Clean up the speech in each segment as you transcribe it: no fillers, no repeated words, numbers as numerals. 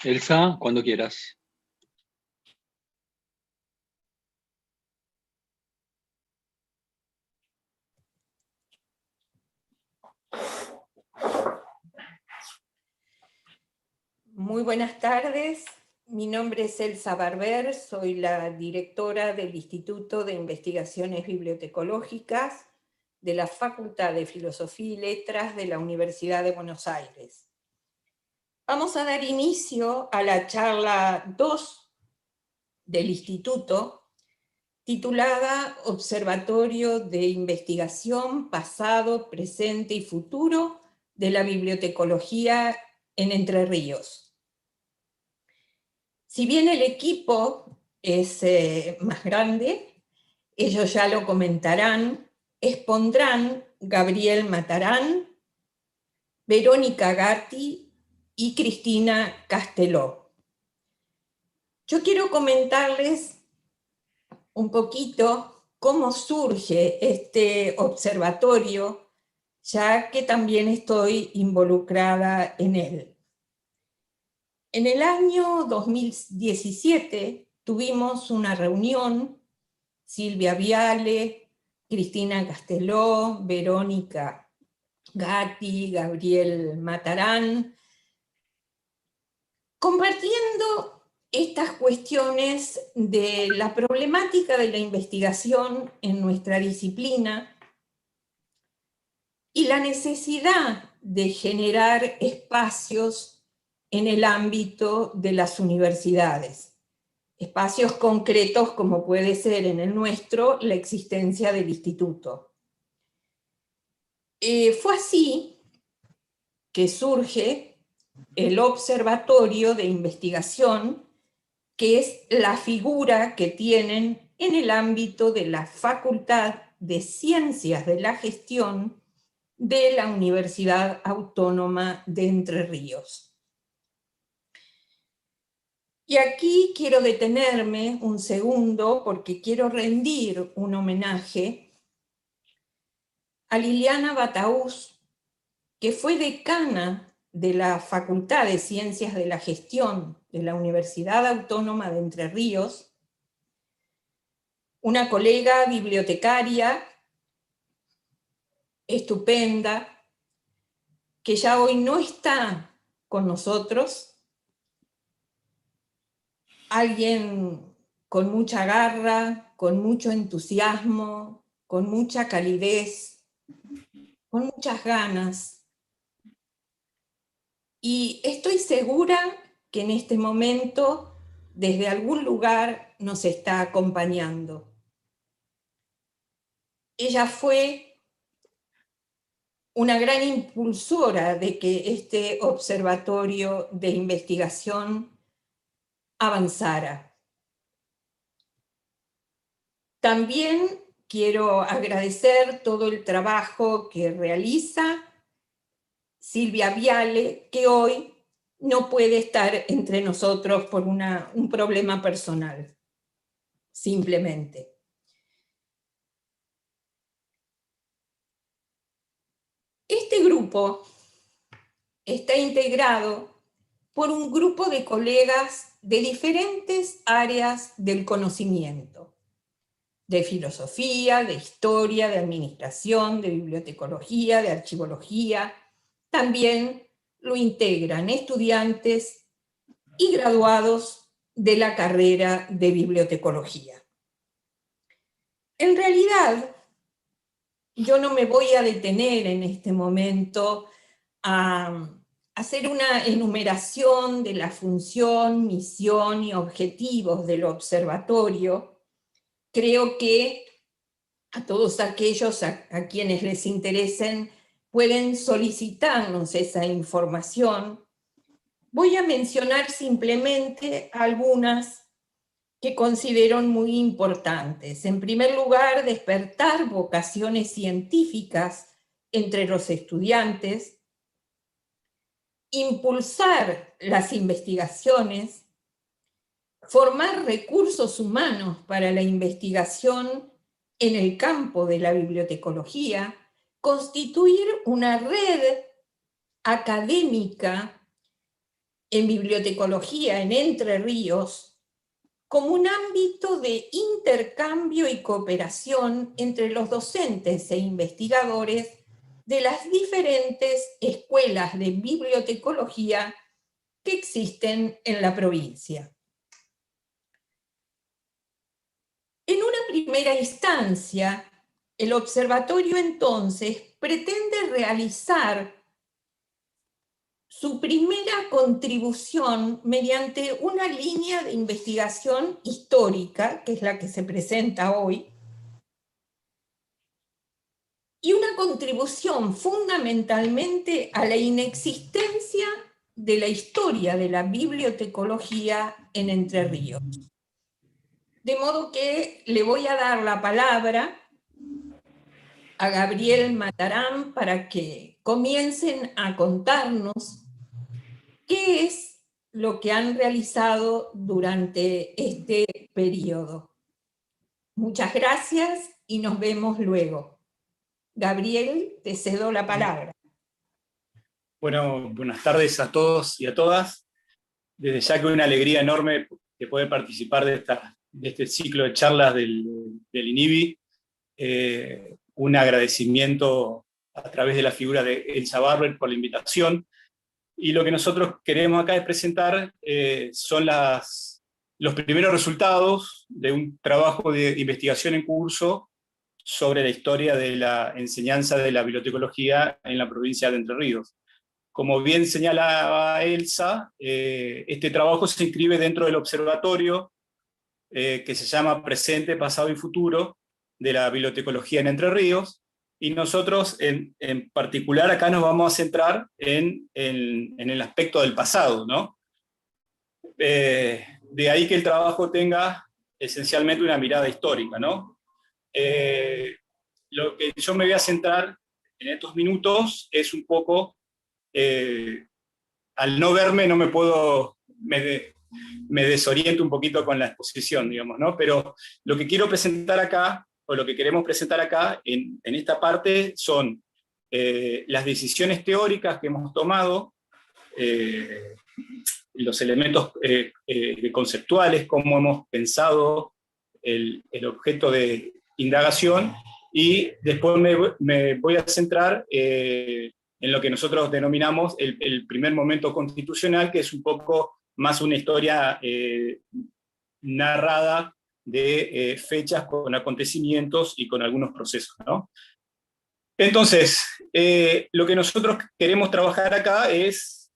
Elsa, cuando quieras. Muy buenas tardes, mi nombre es Elsa Barber, soy la directora del Instituto de Investigaciones Bibliotecológicas de la Facultad de Filosofía y Letras de la Universidad de Buenos Aires. Vamos a dar inicio a la charla 2 del Instituto, titulada Observatorio de Investigación Pasado, Presente y Futuro de la Bibliotecología en Entre Ríos. Si bien el equipo es más grande, ellos ya lo comentarán, expondrán Gabriel Matarán, Verónica Gatti y Cristina Casteló. Yo quiero comentarles un poquito cómo surge este observatorio, ya que también estoy involucrada en él. En el año 2017 tuvimos una reunión, Silvia Viale, Cristina Casteló, Verónica Gatti, Gabriel Matarán, compartiendo estas cuestiones de la problemática de la investigación en nuestra disciplina y la necesidad de generar espacios en el ámbito de las universidades. Espacios concretos como puede ser en el nuestro la existencia del instituto. Fue así que surge el Observatorio de Investigación, que es la figura que tienen en el ámbito de la Facultad de Ciencias de la Gestión de la Universidad Autónoma de Entre Ríos. Y aquí quiero detenerme un segundo porque quiero rendir un homenaje a Liliana Bataús, que fue decana de la Facultad de Ciencias de la Gestión de la Universidad Autónoma de Entre Ríos, una colega bibliotecaria estupenda, que ya hoy no está con nosotros, alguien con mucha garra, con mucho entusiasmo, con mucha calidez, con muchas ganas. Y estoy segura que en este momento, desde algún lugar, nos está acompañando. Ella fue una gran impulsora de que este observatorio de investigación avanzara. También quiero agradecer todo el trabajo que realiza Silvia Viale, que hoy no puede estar entre nosotros por un problema personal, simplemente. Este grupo está integrado por un grupo de colegas de diferentes áreas del conocimiento, de filosofía, de historia, de administración, de bibliotecología, de archivología. También lo integran estudiantes y graduados de la carrera de bibliotecología. En realidad, yo no me voy a detener en este momento a hacer una enumeración de la función, misión y objetivos del observatorio. Creo que a todos aquellos a quienes les interesen pueden solicitarnos esa información. Voy a mencionar simplemente algunas que considero muy importantes. En primer lugar, despertar vocaciones científicas entre los estudiantes, impulsar las investigaciones, formar recursos humanos para la investigación en el campo de la bibliotecología, constituir una red académica en bibliotecología en Entre Ríos como un ámbito de intercambio y cooperación entre los docentes e investigadores de las diferentes escuelas de bibliotecología que existen en la provincia. En una primera instancia, el observatorio entonces pretende realizar su primera contribución mediante una línea de investigación histórica, que es la que se presenta hoy, y una contribución fundamentalmente a la inexistencia de la historia de la bibliotecología en Entre Ríos. De modo que le voy a dar la palabra a Gabriel Matarán para que comiencen a contarnos qué es lo que han realizado durante este periodo. Muchas gracias y nos vemos luego. Gabriel, te cedo la palabra. Bueno, buenas tardes a todos y a todas. Desde ya que una alegría enorme de poder participar de este ciclo de charlas del INIBI. Un agradecimiento a través de la figura de Elsa Barber por la invitación. Y lo que nosotros queremos acá es presentar son los primeros resultados de un trabajo de investigación en curso sobre la historia de la enseñanza de la bibliotecología en la provincia de Entre Ríos. Como bien señalaba Elsa, este trabajo se inscribe dentro del observatorio que se llama Presente, Pasado y Futuro de la Bibliotecología en Entre Ríos, y nosotros en particular acá nos vamos a centrar en el aspecto del pasado, ¿no? De ahí que el trabajo tenga esencialmente una mirada histórica, ¿no? Lo que yo me voy a centrar en estos minutos es un poco, al no verme no me puedo, me desoriento un poquito con la exposición, digamos, ¿no? Pero lo que quiero presentar acá, o lo que queremos presentar acá en esta parte, son las decisiones teóricas que hemos tomado, los elementos conceptuales, cómo hemos pensado el objeto de indagación, y después me voy a centrar en lo que nosotros denominamos el primer momento constitucional, que es un poco más una historia narrada de fechas con acontecimientos y con algunos procesos, ¿no? Entonces, lo que nosotros queremos trabajar acá es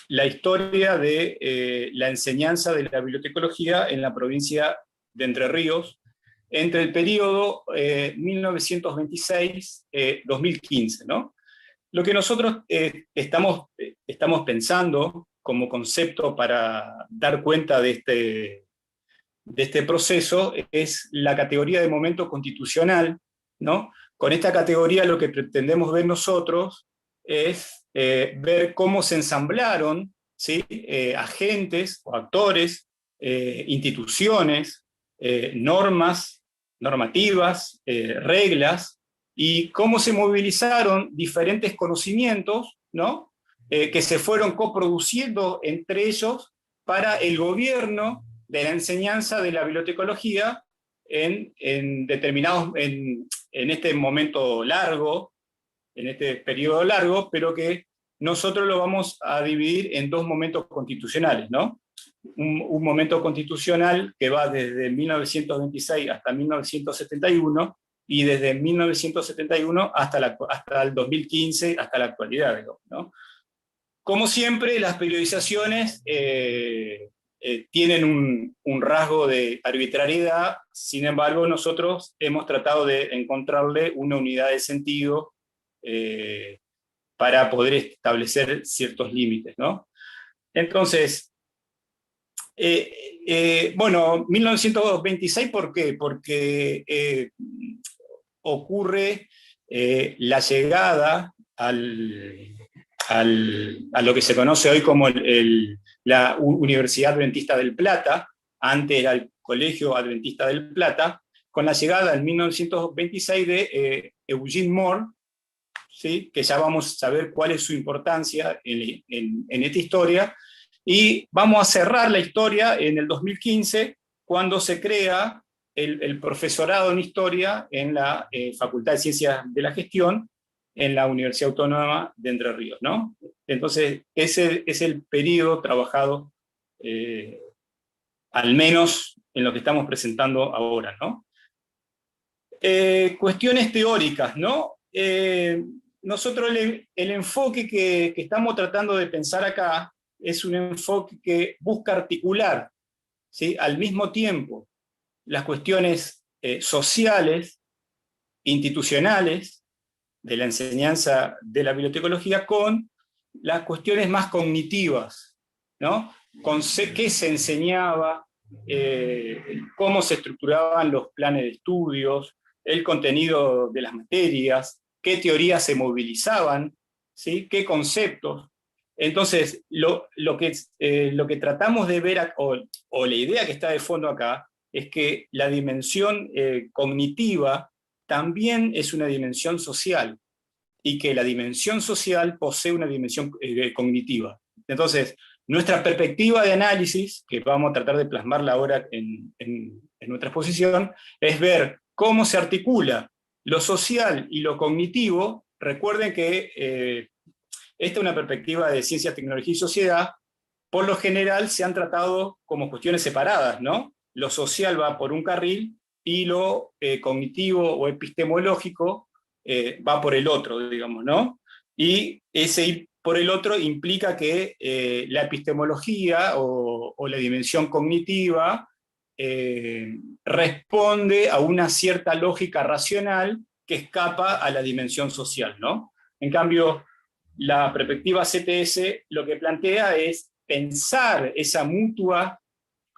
la historia de la enseñanza de la bibliotecología en la provincia de Entre Ríos, entre el periodo 1926-2015, ¿no? Lo que nosotros estamos pensando como concepto para dar cuenta de este proceso es la categoría de momento constitucional, ¿no? Con esta categoría lo que pretendemos ver nosotros es ver cómo se ensamblaron, ¿sí? Agentes o actores, instituciones, normativas, reglas, y cómo se movilizaron diferentes conocimientos, ¿no? Que se fueron coproduciendo entre ellos para el gobierno de la enseñanza de la bibliotecología en este momento largo, en este periodo largo, pero que nosotros lo vamos a dividir en dos momentos constitucionales, ¿no? Un momento constitucional que va desde 1926 hasta 1971, y desde 1971 hasta el 2015, hasta la actualidad, ¿no? Como siempre, las periodizaciones tienen un rasgo de arbitrariedad. Sin embargo, nosotros hemos tratado de encontrarle una unidad de sentido para poder establecer ciertos límites, ¿no? Entonces, bueno, 1926, ¿por qué? Porque ocurre la llegada a lo que se conoce hoy como la Universidad Adventista del Plata. Antes era el Colegio Adventista del Plata, con la llegada en 1926 de Eugene Moore, ¿sí? Que ya vamos a saber cuál es su importancia en esta historia, y vamos a cerrar la historia en el 2015, cuando se crea el profesorado en historia en la Facultad de Ciencias de la Gestión, en la Universidad Autónoma de Entre Ríos, ¿no? Entonces, ese es el periodo trabajado, al menos en lo que estamos presentando ahora, ¿no? Cuestiones teóricas, ¿no? Nosotros el enfoque que estamos tratando de pensar acá es un enfoque que busca articular, ¿sí?, al mismo tiempo las cuestiones sociales, institucionales, de la enseñanza de la bibliotecología, con las cuestiones más cognitivas, ¿no? Con qué se enseñaba, cómo se estructuraban los planes de estudios, el contenido de las materias, qué teorías se movilizaban, ¿sí?, qué conceptos. Entonces, lo que tratamos de ver, o la idea que está de fondo acá, es que la dimensión cognitiva también es una dimensión social, y que la dimensión social posee una dimensión cognitiva. Entonces, nuestra perspectiva de análisis, que vamos a tratar de plasmarla ahora en nuestra exposición, es ver cómo se articula lo social y lo cognitivo. Recuerden que esta es una perspectiva de ciencia, tecnología y sociedad. Por lo general se han tratado como cuestiones separadas, ¿no? Lo social va por un carril y lo cognitivo o epistemológico va por el otro, digamos, ¿no? Y ese ir por el otro implica que la epistemología o la dimensión cognitiva responde a una cierta lógica racional que escapa a la dimensión social, ¿no? En cambio, la perspectiva CTS lo que plantea es pensar esa mutua,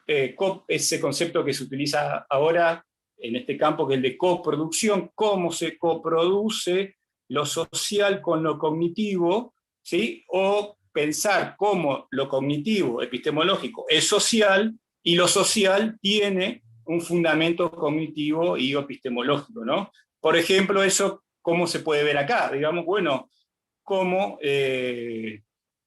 ese concepto que se utiliza ahora en este campo, que es el de coproducción, cómo se coproduce lo social con lo cognitivo, ¿sí? O pensar cómo lo cognitivo, epistemológico, es social, y lo social tiene un fundamento cognitivo y epistemológico, ¿no? Por ejemplo, eso, ¿cómo se puede ver acá? Digamos, bueno, cómo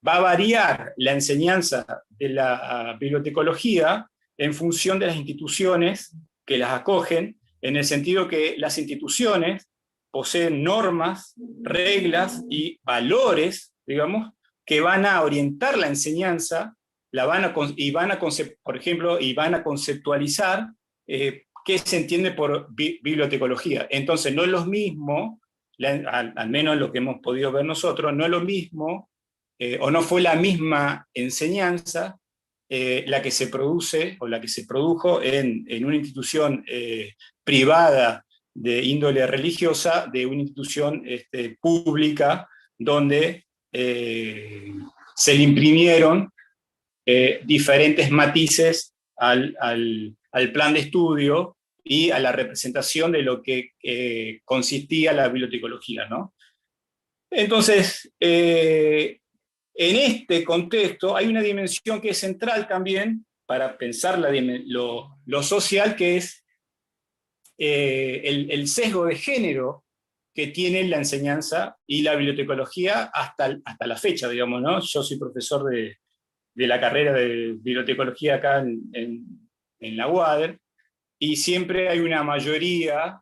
va a variar la enseñanza de la bibliotecología en función de las instituciones que las acogen, en el sentido que las instituciones poseen normas, reglas y valores, digamos, que van a orientar la enseñanza, por ejemplo, y van a conceptualizar qué se entiende por bibliotecología. Entonces, no es lo mismo, al menos lo que hemos podido ver nosotros, no es lo mismo, o no fue la misma enseñanza la que se produce o la que se produjo en una institución privada de índole religiosa, de una institución pública, donde se le imprimieron diferentes matices al plan de estudio y a la representación de lo que consistía la bibliotecología, ¿no? Entonces, en este contexto hay una dimensión que es central también para pensar lo social, que es el sesgo de género que tiene la enseñanza y la bibliotecología hasta la fecha, digamos, ¿no? Yo soy profesor de la carrera de bibliotecología acá en la UADER, y siempre hay una mayoría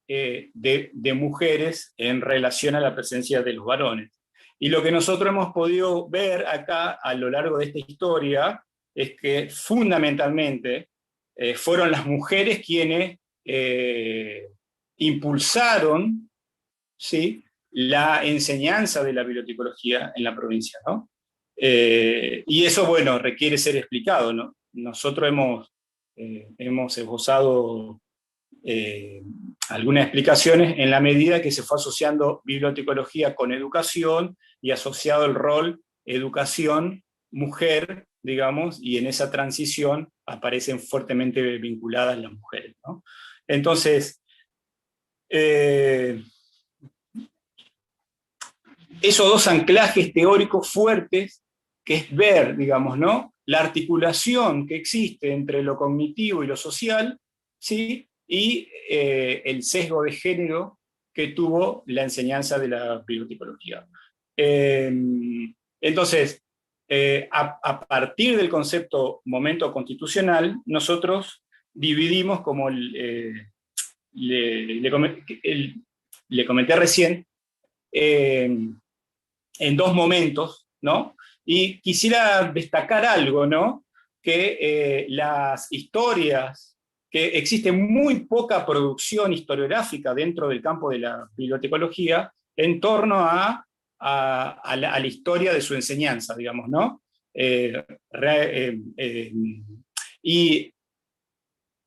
de mujeres en relación a la presencia de los varones. Y lo que nosotros hemos podido ver acá a lo largo de esta historia es que fundamentalmente fueron las mujeres quienes impulsaron, ¿sí?, la enseñanza de la bibliotecología en la provincia, ¿no? Y eso, bueno, requiere ser explicado, ¿no? Nosotros hemos esbozado algunas explicaciones en la medida que se fue asociando bibliotecología con educación y asociado el rol educación-mujer, digamos, y en esa transición aparecen fuertemente vinculadas las mujeres, ¿no? Entonces, esos dos anclajes teóricos fuertes, que es ver, digamos, ¿no?, la articulación que existe entre lo cognitivo y lo social, ¿sí?, y el sesgo de género que tuvo la enseñanza de la bibliotecología. Entonces, a partir del concepto momento constitucional, nosotros dividimos, como le comenté recién, en dos momentos, ¿no? Y quisiera destacar algo, ¿no? Que las historias, que existe muy poca producción historiográfica dentro del campo de la bibliotecología en torno a la historia de su enseñanza, digamos, ¿no? Y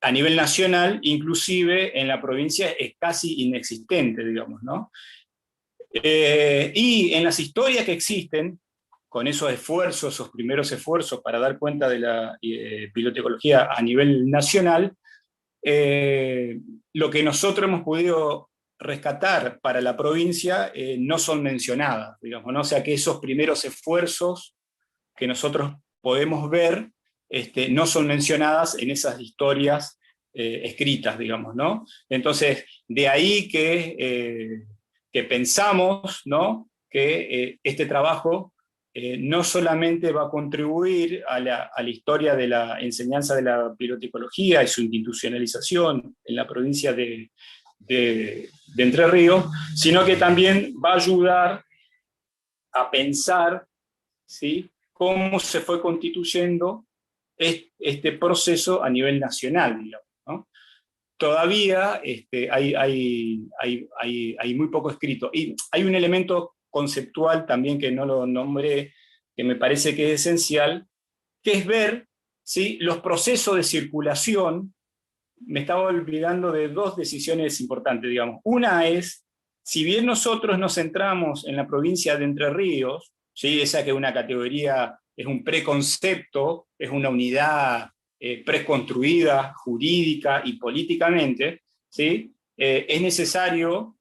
a nivel nacional, inclusive en la provincia, es casi inexistente, digamos, ¿no? Y en las historias que existen, con esos esfuerzos, esos primeros esfuerzos para dar cuenta de la bibliotecología a nivel nacional, lo que nosotros hemos podido rescatar para la provincia no son mencionadas, digamos, ¿no? O sea que esos primeros esfuerzos que nosotros podemos ver no son mencionadas en esas historias escritas, digamos, ¿no? Entonces, de ahí que pensamos, ¿no? Que este trabajo no solamente va a contribuir a la historia de la enseñanza de la bibliotecología y su institucionalización en la provincia de Entre Ríos, sino que también va a ayudar a pensar, ¿sí?, cómo se fue constituyendo este proceso a nivel nacional, digamos, ¿no? Todavía hay muy poco escrito. Y hay un elemento conceptual también que no lo nombré, que me parece que es esencial, que es ver, ¿sí?, los procesos de circulación. Me estaba olvidando de dos decisiones importantes, digamos. Una es, si bien nosotros nos centramos en la provincia de Entre Ríos, ¿sí?, esa que es una categoría, es un preconcepto, es una unidad preconstruida jurídica y políticamente, ¿sí?, es necesario,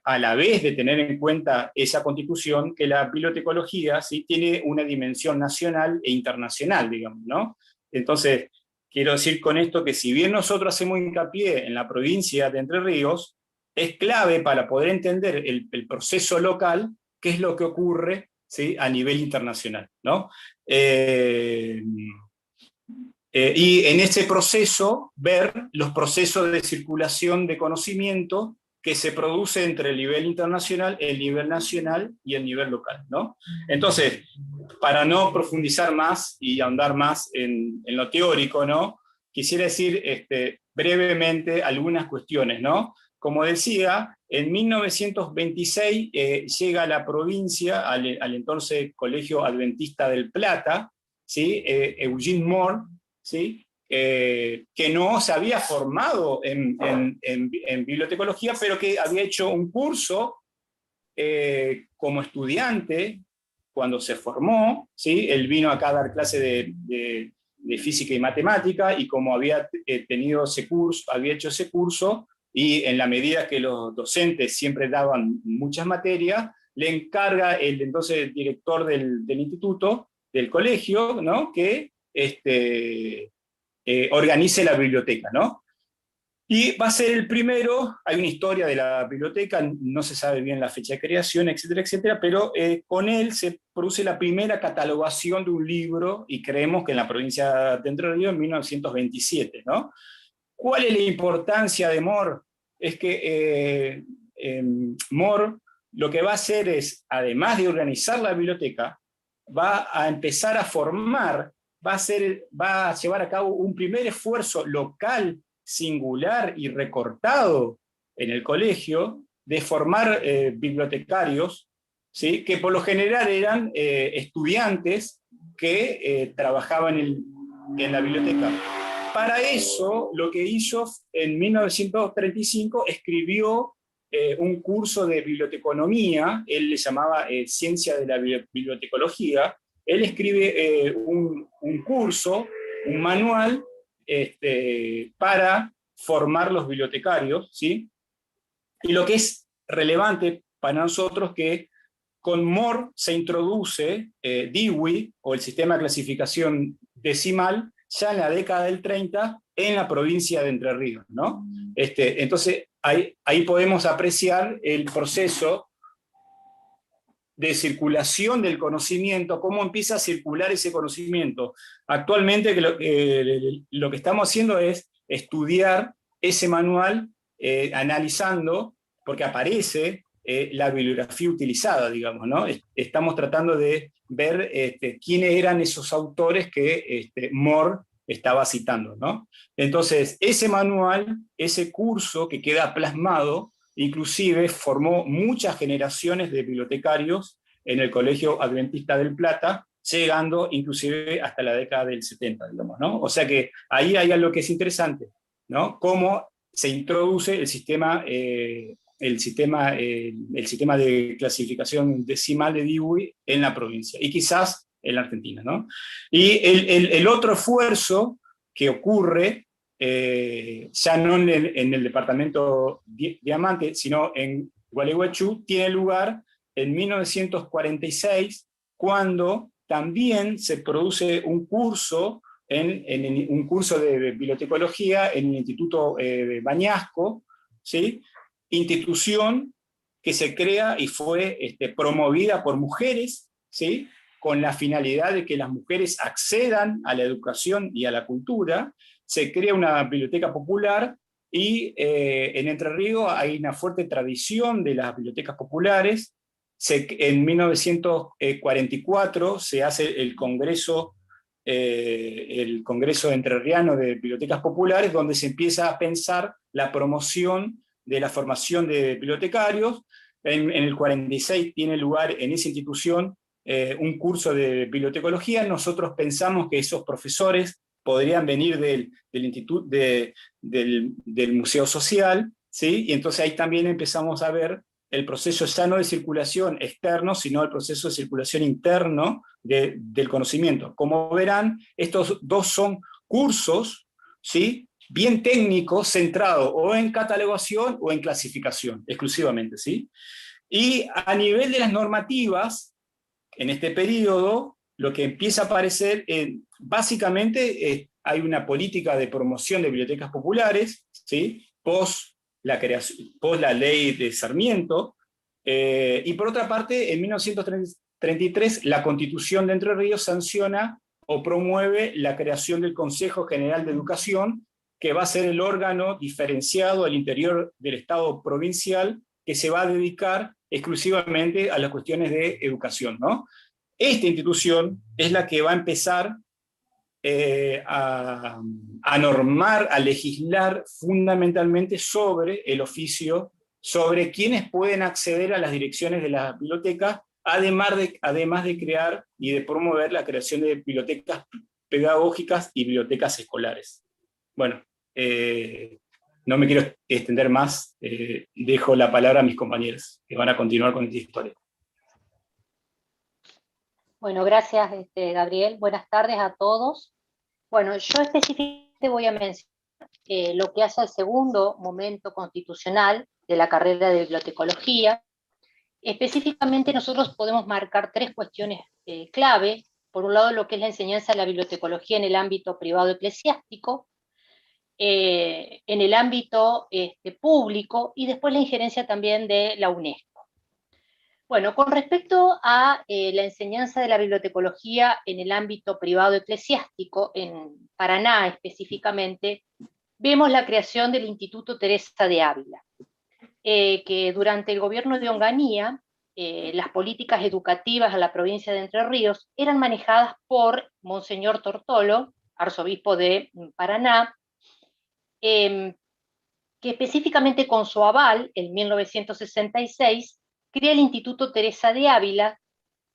a la vez de tener en cuenta esa constitución, que la bibliotecología, ¿sí?, tiene una dimensión nacional e internacional, digamos, ¿no? Entonces, quiero decir con esto que si bien nosotros hacemos hincapié en la provincia de Entre Ríos, es clave para poder entender el proceso local, qué es lo que ocurre, ¿sí?, a nivel internacional, ¿no? Y en ese proceso ver los procesos de circulación de conocimiento que se produce entre el nivel internacional, el nivel nacional y el nivel local, ¿no? Entonces, para no profundizar más y ahondar más en lo teórico, ¿no?, quisiera decir brevemente algunas cuestiones, ¿no? Como decía, en 1926 llega a la provincia, al entonces Colegio Adventista del Plata, ¿sí?, Eugene Moore, ¿sí?, que no se había formado en bibliotecología, pero que había hecho un curso como estudiante cuando se formó, ¿sí? Él vino acá a dar clase de física y matemática, y como había tenido ese curso, había hecho ese curso, y en la medida que los docentes siempre daban muchas materias, le encarga el entonces director del instituto, del colegio, ¿no?, que organice la biblioteca, ¿no? Y va a ser el primero. Hay una historia de la biblioteca, no se sabe bien la fecha de creación, etcétera, etcétera, pero con él se produce la primera catalogación de un libro, y creemos que en la provincia de Entre Ríos en 1927, ¿no? ¿Cuál es la importancia de Moore? Es que Moore lo que va a hacer es, además de organizar la biblioteca, va a empezar a formar, va a llevar a cabo un primer esfuerzo local, singular y recortado en el colegio, de formar bibliotecarios, ¿sí?, que por lo general eran estudiantes que trabajaban en la biblioteca. Para eso, lo que hizo en 1935, escribió un curso de biblioteconomía. Él le llamaba Ciencia de la Bibliotecología. Él escribe un curso, un manual, para formar los bibliotecarios, ¿sí? Y lo que es relevante para nosotros, que con Moore se introduce Dewey, o el sistema de clasificación decimal, ya en la década del 30 en la provincia de Entre Ríos, ¿no? Entonces, ahí podemos apreciar el proceso de circulación del conocimiento, cómo empieza a circular ese conocimiento. Actualmente lo que estamos haciendo es estudiar ese manual, analizando, porque aparece la bibliografía utilizada, digamos, ¿no? Estamos tratando de ver quiénes eran esos autores que Moore estaba citando, ¿no? Entonces, ese manual, ese curso que queda plasmado, inclusive formó muchas generaciones de bibliotecarios en el Colegio Adventista del Plata, llegando inclusive hasta la década del 70, digamos, ¿no? O sea que ahí hay algo que es interesante, ¿no? Cómo se introduce el sistema de clasificación decimal de Dewey en la provincia, y quizás en la Argentina, ¿no? Y el otro esfuerzo que ocurre, ya no en el departamento Diamante, sino en Gualeguaychú, tiene lugar en 1946, cuando también se produce un curso, un curso de bibliotecología en el Instituto Bañasco, ¿sí? Institución que se crea y fue promovida por mujeres, ¿sí? Con la finalidad de que las mujeres accedan a la educación y a la cultura. Se crea una biblioteca popular, y en Entre Ríos hay una fuerte tradición de las bibliotecas populares. En 1944 se hace el Congreso Entrerriano de Bibliotecas Populares, donde se empieza a pensar la promoción de la formación de bibliotecarios. En el 46 tiene lugar en esa institución un curso de bibliotecología. Nosotros pensamos que esos profesores podrían venir del Museo Social, ¿sí? Y entonces ahí también empezamos a ver el proceso ya no de circulación externo, sino el proceso de circulación interno del conocimiento. Como verán, estos dos son cursos, ¿sí?, bien técnicos, centrados o en catalogación o en clasificación, exclusivamente, ¿sí? Y a nivel de las normativas, en este periodo, lo que empieza a aparecer, básicamente hay una política de promoción de bibliotecas populares, ¿sí?, post la ley de Sarmiento, y por otra parte, en 1933, la Constitución de Entre Ríos sanciona o promueve la creación del Consejo General de Educación, que va a ser el órgano diferenciado al interior del Estado provincial, que se va a dedicar exclusivamente a las cuestiones de educación, ¿no? Esta institución es la que va a empezar a normar, a legislar fundamentalmente sobre el oficio, sobre quiénes pueden acceder a las direcciones de las bibliotecas, además de crear y de promover la creación de bibliotecas pedagógicas y bibliotecas escolares. Bueno, no me quiero extender más, dejo la palabra a mis compañeros, que van a continuar con esta historia. Bueno, gracias, Gabriel. Buenas tardes a todos. Bueno, yo específicamente voy a mencionar lo que hace el segundo momento constitucional de la carrera de bibliotecología. Específicamente nosotros podemos marcar tres cuestiones clave. Por un lado, lo que es la enseñanza de la bibliotecología en el ámbito privado eclesiástico, en el ámbito público, y después la injerencia también de la UNESCO. Bueno, con respecto a la enseñanza de la bibliotecología en el ámbito privado eclesiástico, en Paraná específicamente, vemos la creación del Instituto Teresa de Ávila, que durante el gobierno de Onganía, las políticas educativas a la provincia de Entre Ríos eran manejadas por Monseñor Tortolo, arzobispo de Paraná, que específicamente con su aval, en 1966, crea el Instituto Teresa de Ávila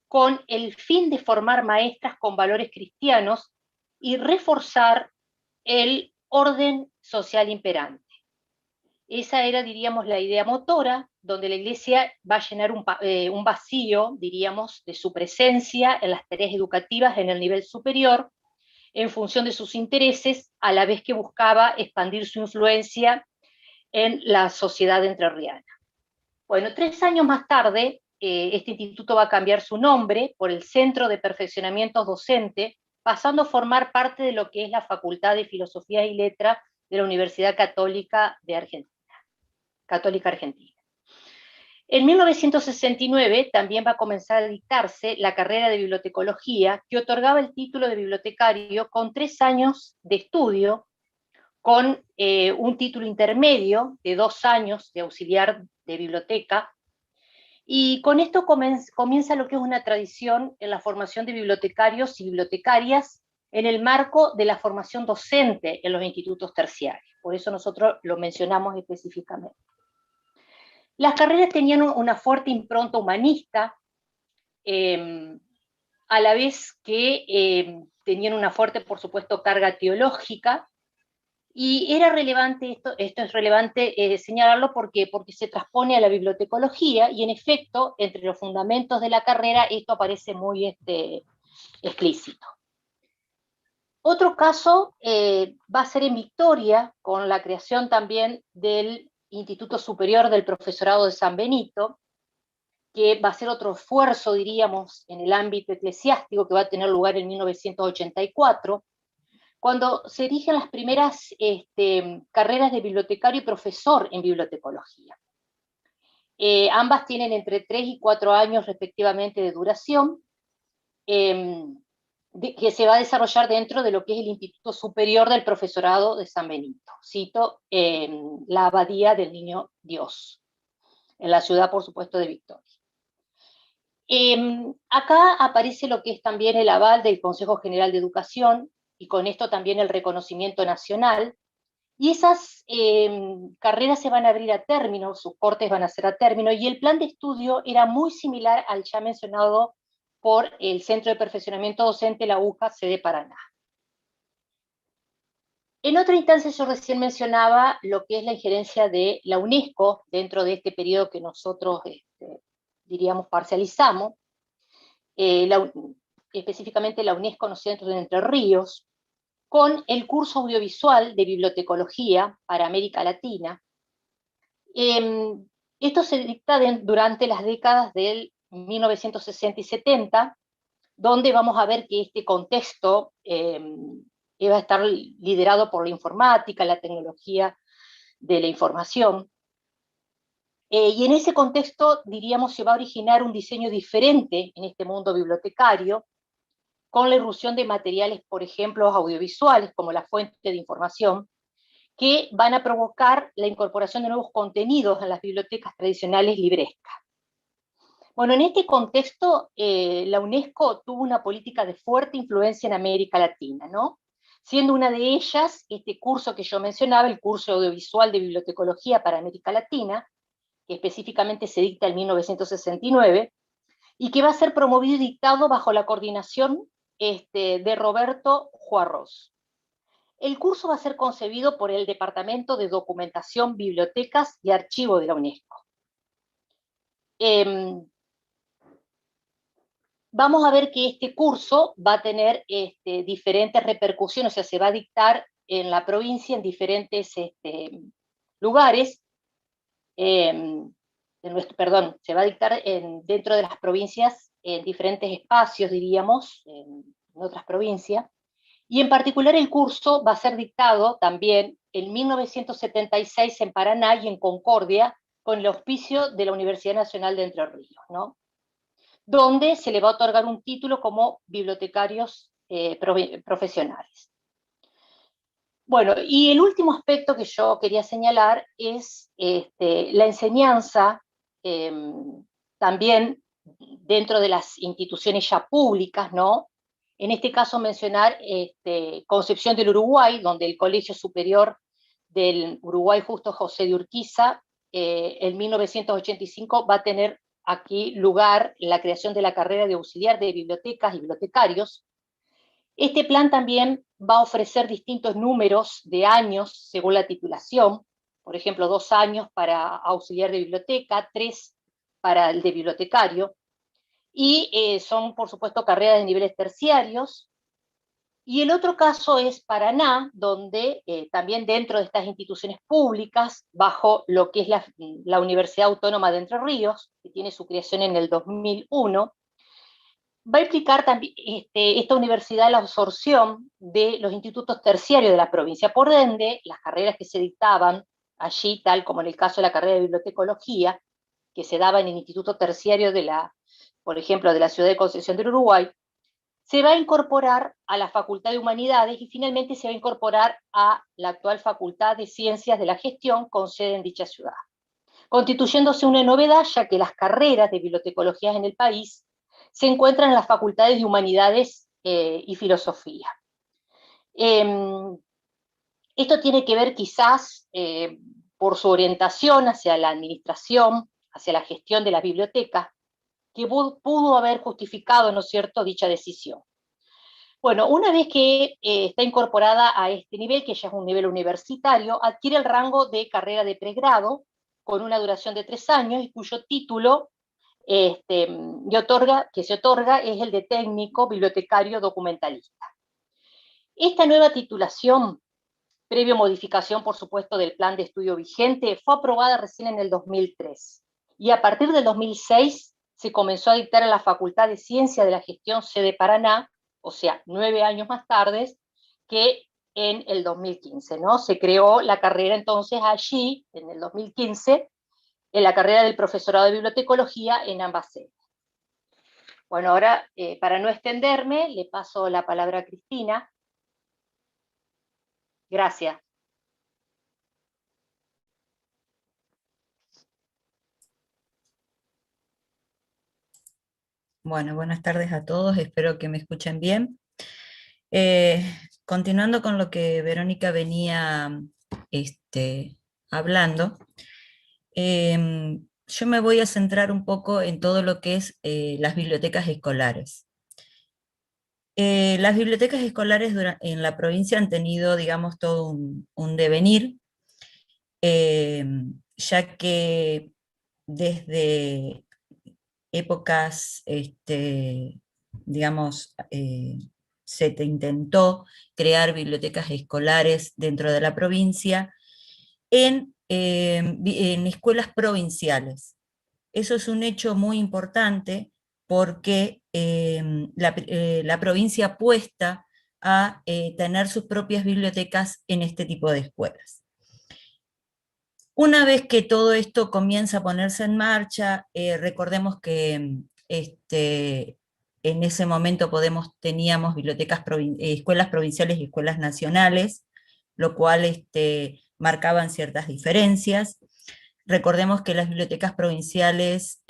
con el fin de formar maestras con valores cristianos y reforzar el orden social imperante. Esa era, diríamos, la idea motora, donde la Iglesia va a llenar un vacío, diríamos, de su presencia en las tareas educativas en el nivel superior, en función de sus intereses, a la vez que buscaba expandir su influencia en la sociedad entrerriana. Bueno, 3 años más tarde, este instituto va a cambiar su nombre por el Centro de Perfeccionamiento Docente, pasando a formar parte de lo que es la Facultad de Filosofía y Letras de la Universidad Católica de Argentina. Católica Argentina. En 1969 también va a comenzar a dictarse la carrera de bibliotecología, que otorgaba el título de bibliotecario con 3 años de estudio, con un título intermedio de 2 años de auxiliar de biblioteca, y con esto comienza lo que es una tradición en la formación de bibliotecarios y bibliotecarias en el marco de la formación docente en los institutos terciarios. Por eso nosotros lo mencionamos específicamente. Las carreras tenían una fuerte impronta humanista, a la vez que tenían una fuerte, por supuesto, carga teológica, y era relevante, esto es relevante señalarlo porque se transpone a la bibliotecología, y en efecto, entre los fundamentos de la carrera, esto aparece muy explícito. Otro caso va a ser en Victoria, con la creación también del Instituto Superior del Profesorado de San Benito, que va a ser otro esfuerzo, diríamos, en el ámbito eclesiástico, que va a tener lugar en 1984, cuando se erigen las primeras carreras de bibliotecario y profesor en bibliotecología. Ambas tienen entre 3 y 4 años respectivamente de duración, que se va a desarrollar dentro de lo que es el Instituto Superior del Profesorado de San Benito. Cito la Abadía del Niño Dios, en la ciudad, por supuesto, de Victoria. Acá aparece lo que es también el aval del Consejo General de Educación, y con esto también el reconocimiento nacional, y esas carreras se van a abrir a término, sus cortes van a ser a término, y el plan de estudio era muy similar al ya mencionado por el Centro de Perfeccionamiento Docente, la UCA, sede Paraná. En otra instancia yo recién mencionaba lo que es la injerencia de la UNESCO dentro de este periodo que nosotros, diríamos, parcializamos, específicamente la UNESCO en los centros de Entre Ríos, con el curso audiovisual de bibliotecología para América Latina. Esto se dicta durante las décadas del 1960 y 70, donde vamos a ver que este contexto va a estar liderado por la informática, la tecnología de la información. Y en ese contexto, diríamos, se va a originar un diseño diferente en este mundo bibliotecario, con la irrupción de materiales, por ejemplo, audiovisuales, como la fuente de información, que van a provocar la incorporación de nuevos contenidos en las bibliotecas tradicionales librescas. Bueno, en este contexto, la UNESCO tuvo una política de fuerte influencia en América Latina, ¿no? Siendo una de ellas este curso que yo mencionaba, el curso audiovisual de bibliotecología para América Latina, que específicamente se dicta en 1969, y que va a ser promovido y dictado bajo la coordinación de Roberto Juarros. El curso va a ser concebido por el Departamento de Documentación, Bibliotecas y Archivo de la UNESCO. Vamos a ver que este curso va a tener diferentes repercusiones, o sea, se va a dictar en la provincia en diferentes lugares, se va a dictar dentro de las provincias en diferentes espacios, diríamos, en otras provincias, y en particular el curso va a ser dictado también en 1976 en Paraná y en Concordia, con el auspicio de la Universidad Nacional de Entre Ríos, ¿no? Donde se le va a otorgar un título como bibliotecarios profesionales. Bueno, y el último aspecto que yo quería señalar es la enseñanza, también dentro de las instituciones ya públicas, ¿no? En este caso mencionar Concepción del Uruguay, donde el Colegio Superior del Uruguay Justo José de Urquiza, en 1985 va a tener aquí lugar la creación de la carrera de auxiliar de bibliotecas y bibliotecarios. Este plan también va a ofrecer distintos números de años según la titulación, por ejemplo, 2 años para auxiliar de biblioteca, 3 para el de bibliotecario, y son, por supuesto, carreras de niveles terciarios. Y el otro caso es Paraná, donde también dentro de estas instituciones públicas, bajo lo que es la Universidad Autónoma de Entre Ríos, que tiene su creación en el 2001, va a implicar también esta universidad la absorción de los institutos terciarios de la provincia. Por ende, las carreras que se dictaban allí, tal como en el caso de la carrera de bibliotecología, que se daba en el Instituto Terciario por ejemplo, de la ciudad de Concepción del Uruguay, se va a incorporar a la Facultad de Humanidades y finalmente se va a incorporar a la actual Facultad de Ciencias de la Gestión con sede en dicha ciudad, constituyéndose una novedad, ya que las carreras de bibliotecología en el país se encuentran en las facultades de Humanidades y Filosofía. Esto tiene que ver quizás por su orientación hacia la administración, hacia la gestión de las bibliotecas, que pudo haber justificado, ¿no es cierto?, dicha decisión. Bueno, una vez que está incorporada a este nivel, que ya es un nivel universitario, adquiere el rango de carrera de pregrado, con una duración de 3 años, y cuyo título que se otorga es el de técnico bibliotecario documentalista. Esta nueva titulación, previo modificación, por supuesto, del plan de estudio vigente, fue aprobada recién en el 2003, y a partir del 2006 se comenzó a dictar en la Facultad de Ciencia de la Gestión sede Paraná, o sea, 9 años más tarde que en el 2015, ¿no? Se creó la carrera entonces allí, en el 2015, en la carrera del profesorado de bibliotecología en ambas sedes. Bueno, ahora, para no extenderme, le paso la palabra a Cristina. Gracias. Bueno, buenas tardes a todos, espero que me escuchen bien. Eh, Continuando con lo que Verónica venía hablando, yo me voy a centrar un poco en todo lo que es las bibliotecas escolares. Las bibliotecas escolares en la provincia han tenido, digamos, todo un devenir, ya que desde épocas, digamos, se intentó crear bibliotecas escolares dentro de la provincia en escuelas provinciales. Eso es un hecho muy importante porque la provincia apuesta a tener sus propias bibliotecas en este tipo de escuelas. Una vez que todo esto comienza a ponerse en marcha, recordemos que en ese momento teníamos escuelas provinciales y escuelas nacionales, lo cual marcaban ciertas diferencias. Recordemos que las bibliotecas provinciales,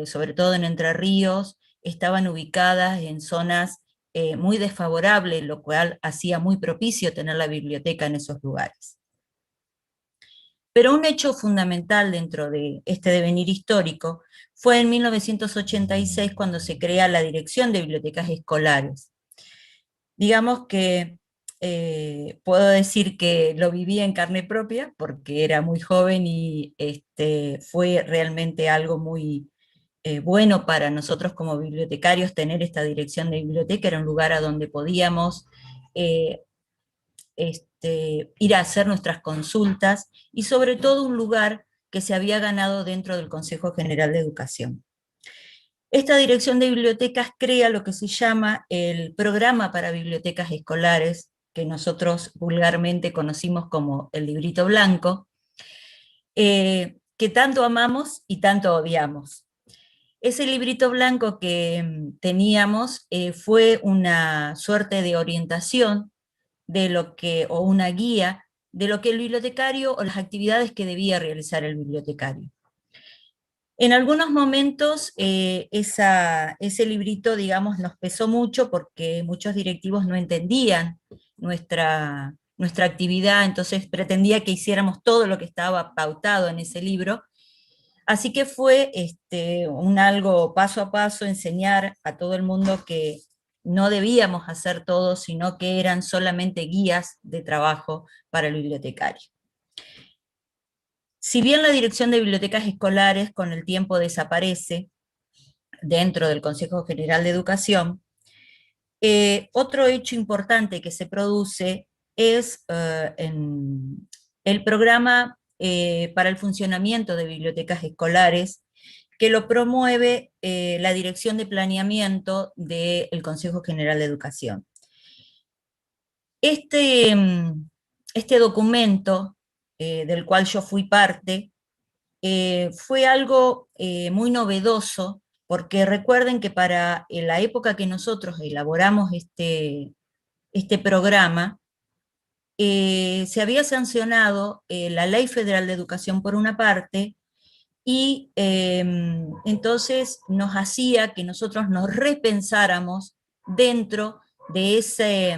sobre todo en Entre Ríos, estaban ubicadas en zonas muy desfavorables, lo cual hacía muy propicio tener la biblioteca en esos lugares. Pero un hecho fundamental dentro de este devenir histórico fue en 1986 cuando se crea la Dirección de Bibliotecas Escolares. Digamos que puedo decir que lo viví en carne propia porque era muy joven y fue realmente algo muy bueno para nosotros como bibliotecarios tener esta dirección de biblioteca. Era un lugar a donde podíamos ir a hacer nuestras consultas y sobre todo un lugar que se había ganado dentro del Consejo General de Educación. Esta dirección de bibliotecas crea lo que se llama el Programa para Bibliotecas Escolares, que nosotros vulgarmente conocimos como el Librito Blanco, que tanto amamos y tanto odiamos. Ese librito blanco que teníamos fue una suerte de orientación o una guía de lo que el bibliotecario o las actividades que debía realizar el bibliotecario. En algunos momentos ese librito, digamos, nos pesó mucho porque muchos directivos no entendían nuestra actividad, entonces pretendía que hiciéramos todo lo que estaba pautado en ese libro. Así que fue un algo paso a paso enseñar a todo el mundo que no debíamos hacer todo, sino que eran solamente guías de trabajo para el bibliotecario. Si bien la Dirección de Bibliotecas Escolares con el tiempo desaparece dentro del Consejo General de Educación, otro hecho importante que se produce es el programa para el funcionamiento de bibliotecas escolares, que lo promueve la Dirección de Planeamiento del Consejo General de Educación. Este documento del cual yo fui parte, fue algo muy novedoso, porque recuerden que para la época que nosotros elaboramos este programa, se había sancionado la Ley Federal de Educación por una parte, y entonces nos hacía que nosotros nos repensáramos dentro de esa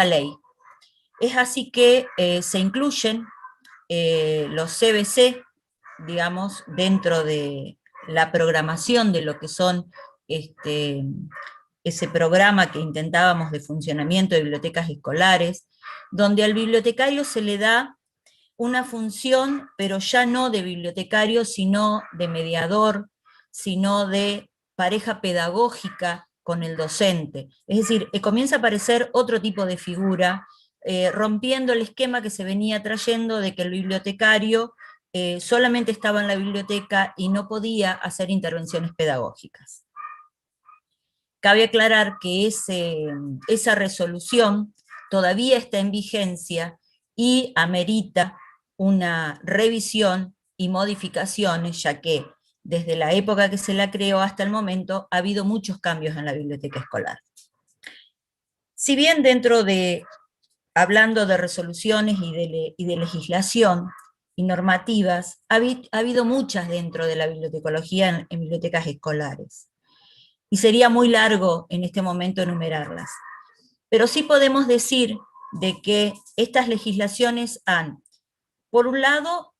ley. Es así que se incluyen los CBC, digamos, dentro de la programación de lo que son ese programa que intentábamos de funcionamiento de bibliotecas escolares, donde al bibliotecario se le da una función, pero ya no de bibliotecario, sino de mediador, sino de pareja pedagógica con el docente. Es decir, comienza a aparecer otro tipo de figura, rompiendo el esquema que se venía trayendo de que el bibliotecario solamente estaba en la biblioteca y no podía hacer intervenciones pedagógicas. Cabe aclarar que esa resolución todavía está en vigencia y amerita una revisión y modificaciones, ya que desde la época que se la creó hasta el momento ha habido muchos cambios en la biblioteca escolar. Si bien hablando de resoluciones y de legislación y normativas, ha habido muchas dentro de la bibliotecología en bibliotecas escolares. Y sería muy largo en este momento enumerarlas. Pero sí podemos decir de que estas legislaciones han, por un lado,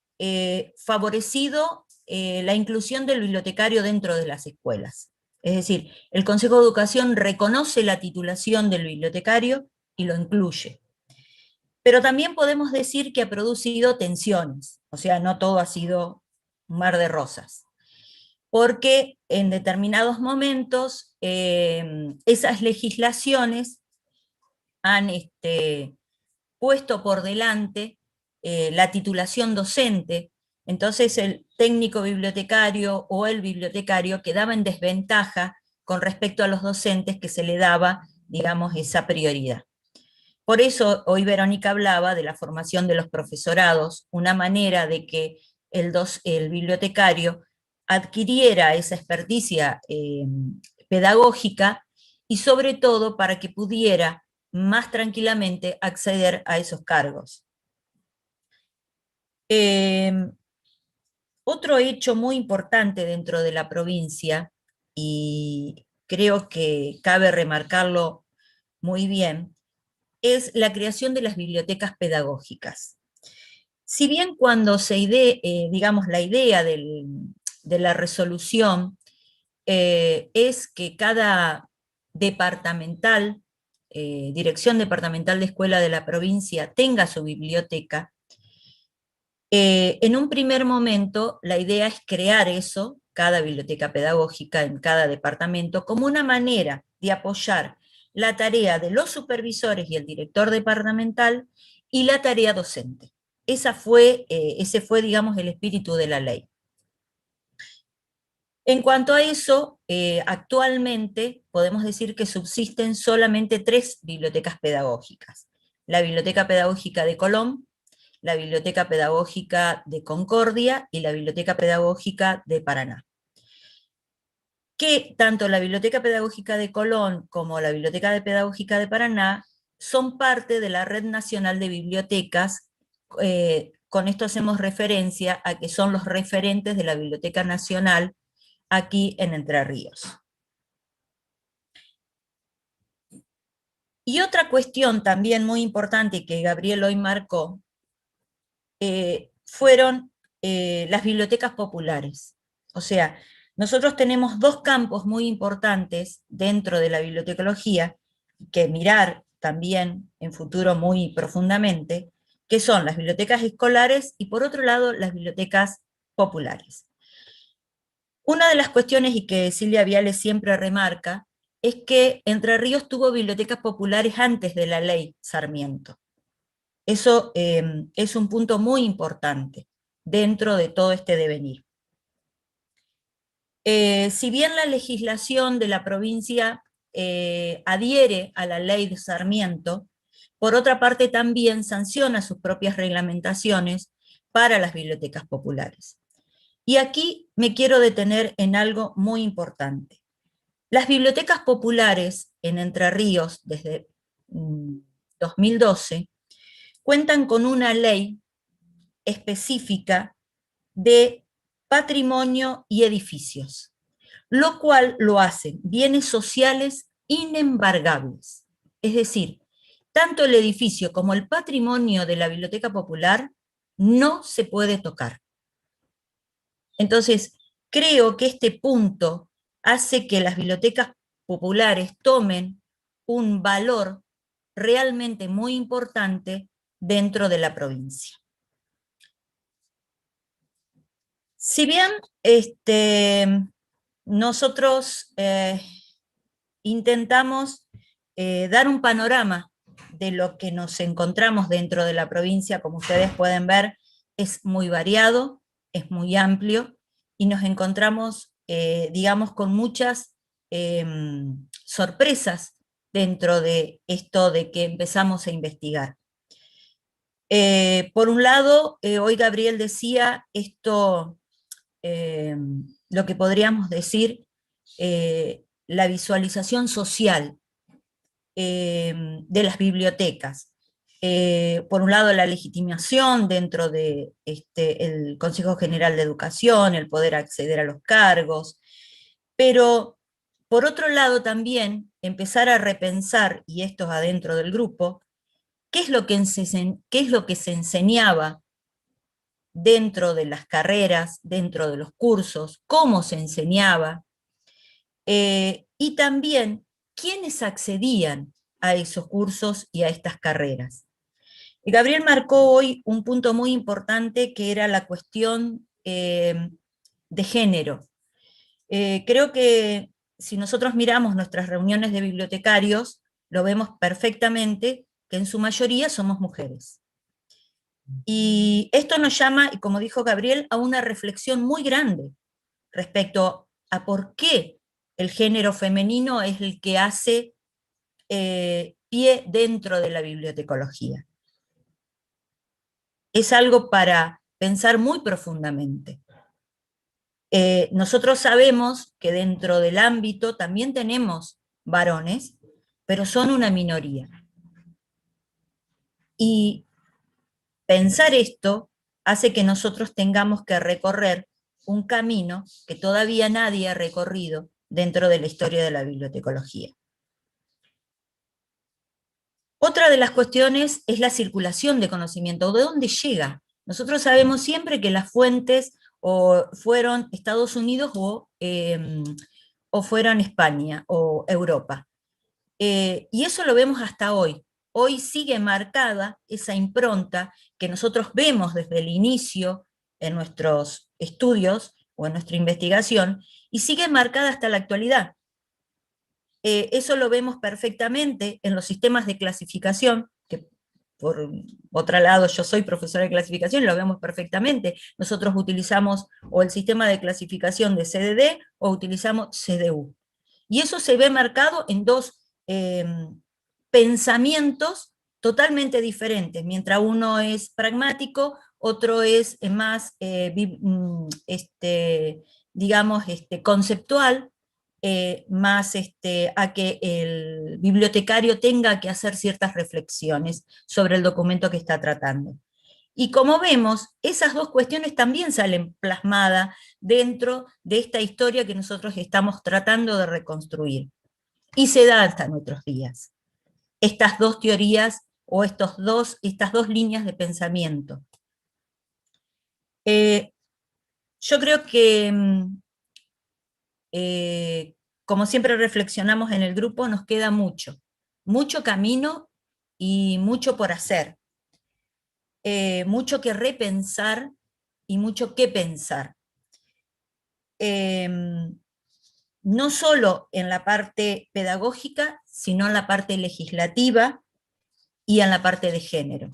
favorecido la inclusión del bibliotecario dentro de las escuelas. Es decir, el Consejo de Educación reconoce la titulación del bibliotecario y lo incluye. Pero también podemos decir que ha producido tensiones, o sea, no todo ha sido un mar de rosas, porque en determinados momentos esas legislaciones han puesto por delante la titulación docente, entonces el técnico bibliotecario o el bibliotecario quedaba en desventaja con respecto a los docentes que se le daba, digamos, esa prioridad. Por eso hoy Verónica hablaba de la formación de los profesorados, una manera de que el bibliotecario adquiriera esa experticia pedagógica y sobre todo para que pudiera más tranquilamente acceder a esos cargos. Otro hecho muy importante dentro de la provincia, y creo que cabe remarcarlo muy bien, es la creación de las bibliotecas pedagógicas. Si bien cuando digamos, la idea de la resolución es que cada departamental, dirección departamental de escuela de la provincia tenga su biblioteca, en un primer momento la idea es crear eso, cada biblioteca pedagógica en cada departamento, como una manera de apoyar la tarea de los supervisores y el director departamental y la tarea docente. Ese fue, digamos, el espíritu de la ley. En cuanto a eso, actualmente podemos decir que subsisten solamente 3 bibliotecas pedagógicas. La Biblioteca Pedagógica de Colón, la Biblioteca Pedagógica de Concordia y la Biblioteca Pedagógica de Paraná. Que tanto la Biblioteca Pedagógica de Colón como la Biblioteca Pedagógica de Paraná son parte de la Red Nacional de Bibliotecas. Con esto hacemos referencia a que son los referentes de la Biblioteca Nacional aquí en Entre Ríos. Y otra cuestión también muy importante que Gabriel hoy marcó, fueron las bibliotecas populares. O sea, nosotros tenemos 2 campos muy importantes dentro de la bibliotecología, que mirar también en futuro muy profundamente, que son las bibliotecas escolares y por otro lado las bibliotecas populares. Una de las cuestiones, y que Silvia Viale siempre remarca, es que Entre Ríos tuvo bibliotecas populares antes de la ley Sarmiento. Eso es un punto muy importante dentro de todo este devenir. Si bien la legislación de la provincia adhiere a la ley de Sarmiento, por otra parte también sanciona sus propias reglamentaciones para las bibliotecas populares. Y aquí me quiero detener en algo muy importante. Las bibliotecas populares en Entre Ríos, desde 2012, cuentan con una ley específica de patrimonio y edificios, lo cual lo hacen bienes sociales inembargables. Es decir, tanto el edificio como el patrimonio de la Biblioteca Popular no se puede tocar. Entonces, creo que este punto hace que las bibliotecas populares tomen un valor realmente muy importante dentro de la provincia. Si bien nosotros intentamos dar un panorama de lo que nos encontramos dentro de la provincia, como ustedes pueden ver, es muy variado, es muy amplio, y nos encontramos, digamos, con muchas sorpresas dentro de esto de que empezamos a investigar. Por un lado, hoy Gabriel decía esto, lo que podríamos decir, la visualización social de las bibliotecas. Por un lado, la legitimación dentro de el Consejo General de Educación, el poder acceder a los cargos, pero por otro lado también empezar a repensar, y esto adentro del grupo, qué es lo que se enseñaba dentro de las carreras, dentro de los cursos, cómo se enseñaba, y también quiénes accedían a esos cursos y a estas carreras. Y Gabriel marcó hoy un punto muy importante que era la cuestión de género. Creo que si nosotros miramos nuestras reuniones de bibliotecarios, lo vemos perfectamente que en su mayoría somos mujeres. Y esto nos llama, y como dijo Gabriel, a una reflexión muy grande respecto a por qué el género femenino es el que hace pie dentro de la bibliotecología. Es algo para pensar muy profundamente. Nosotros sabemos que dentro del ámbito también tenemos varones, pero son una minoría. Y pensar esto hace que nosotros tengamos que recorrer un camino que todavía nadie ha recorrido dentro de la historia de la bibliotecología. Otra de las cuestiones es la circulación de conocimiento, ¿de dónde llega? Nosotros sabemos siempre que las fuentes o fueron Estados Unidos o fueron España o Europa. Y eso lo vemos hasta hoy. Hoy sigue marcada esa impronta que nosotros vemos desde el inicio en nuestros estudios o en nuestra investigación, y sigue marcada hasta la actualidad. Eso lo vemos perfectamente en los sistemas de clasificación, que por otro lado yo soy profesora de clasificación y lo vemos perfectamente. Nosotros utilizamos o el sistema de clasificación de CDD o utilizamos CDU. Y eso se ve marcado en dos pensamientos totalmente diferentes. Mientras uno es pragmático, otro es más, digamos, conceptual, más a que el bibliotecario tenga que hacer ciertas reflexiones sobre el documento que está tratando. Y como vemos, esas dos cuestiones también salen plasmadas dentro de esta historia que nosotros estamos tratando de reconstruir. Y se da hasta nuestros días. Estas dos teorías o estas dos líneas de pensamiento. Yo creo que como siempre reflexionamos en el grupo, nos queda mucho camino y mucho por hacer, mucho que repensar y mucho que pensar. No solo en la parte pedagógica, sino en la parte legislativa y en la parte de género.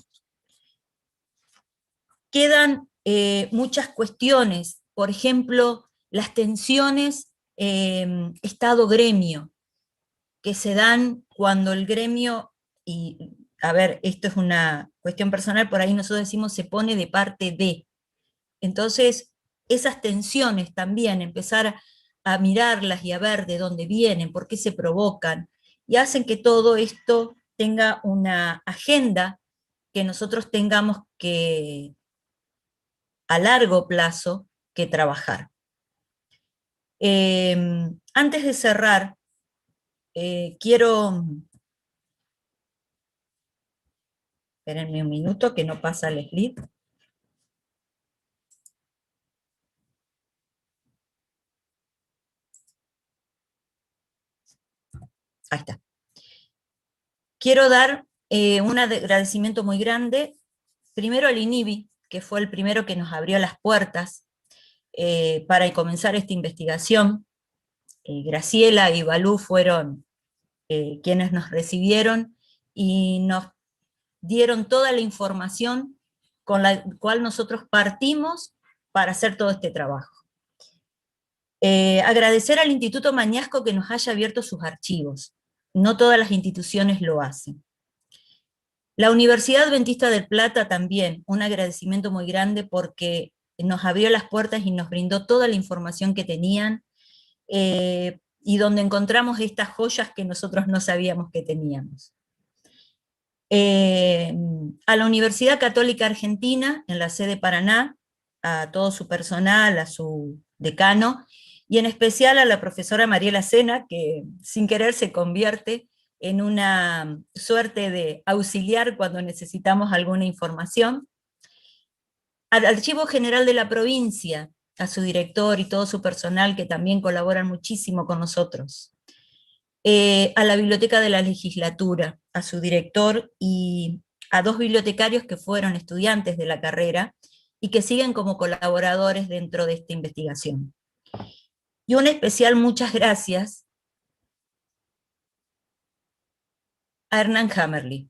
Quedan muchas cuestiones, por ejemplo, las tensiones Estado-gremio, que se dan cuando el gremio, y a ver, esto es una cuestión personal, por ahí nosotros decimos se pone de parte de. Entonces, esas tensiones también, empezar a mirarlas y a ver de dónde vienen, por qué se provocan, y hacen que todo esto tenga una agenda que nosotros tengamos que, a largo plazo, que trabajar. Antes de cerrar, quiero... Espérenme un minuto que no pasa el slide. Ahí está. Quiero dar un agradecimiento muy grande, primero al INIBI, que fue el primero que nos abrió las puertas para comenzar esta investigación. Graciela y Balú fueron quienes nos recibieron y nos dieron toda la información con la cual nosotros partimos para hacer todo este trabajo. Agradecer al Instituto Mañasco que nos haya abierto sus archivos. No todas las instituciones lo hacen. La Universidad Adventista del Plata también, un agradecimiento muy grande porque nos abrió las puertas y nos brindó toda la información que tenían, y donde encontramos estas joyas que nosotros no sabíamos que teníamos. A la Universidad Católica Argentina, en la sede Paraná, a todo su personal, a su decano, y en especial a la profesora Mariela Sena, que sin querer se convierte en una suerte de auxiliar cuando necesitamos alguna información. Al Archivo General de la provincia, a su director y todo su personal que también colaboran muchísimo con nosotros. A la Biblioteca de la Legislatura, a su director y a 2 bibliotecarios que fueron estudiantes de la carrera y que siguen como colaboradores dentro de esta investigación. Y un especial muchas gracias a Hernán Hammerly.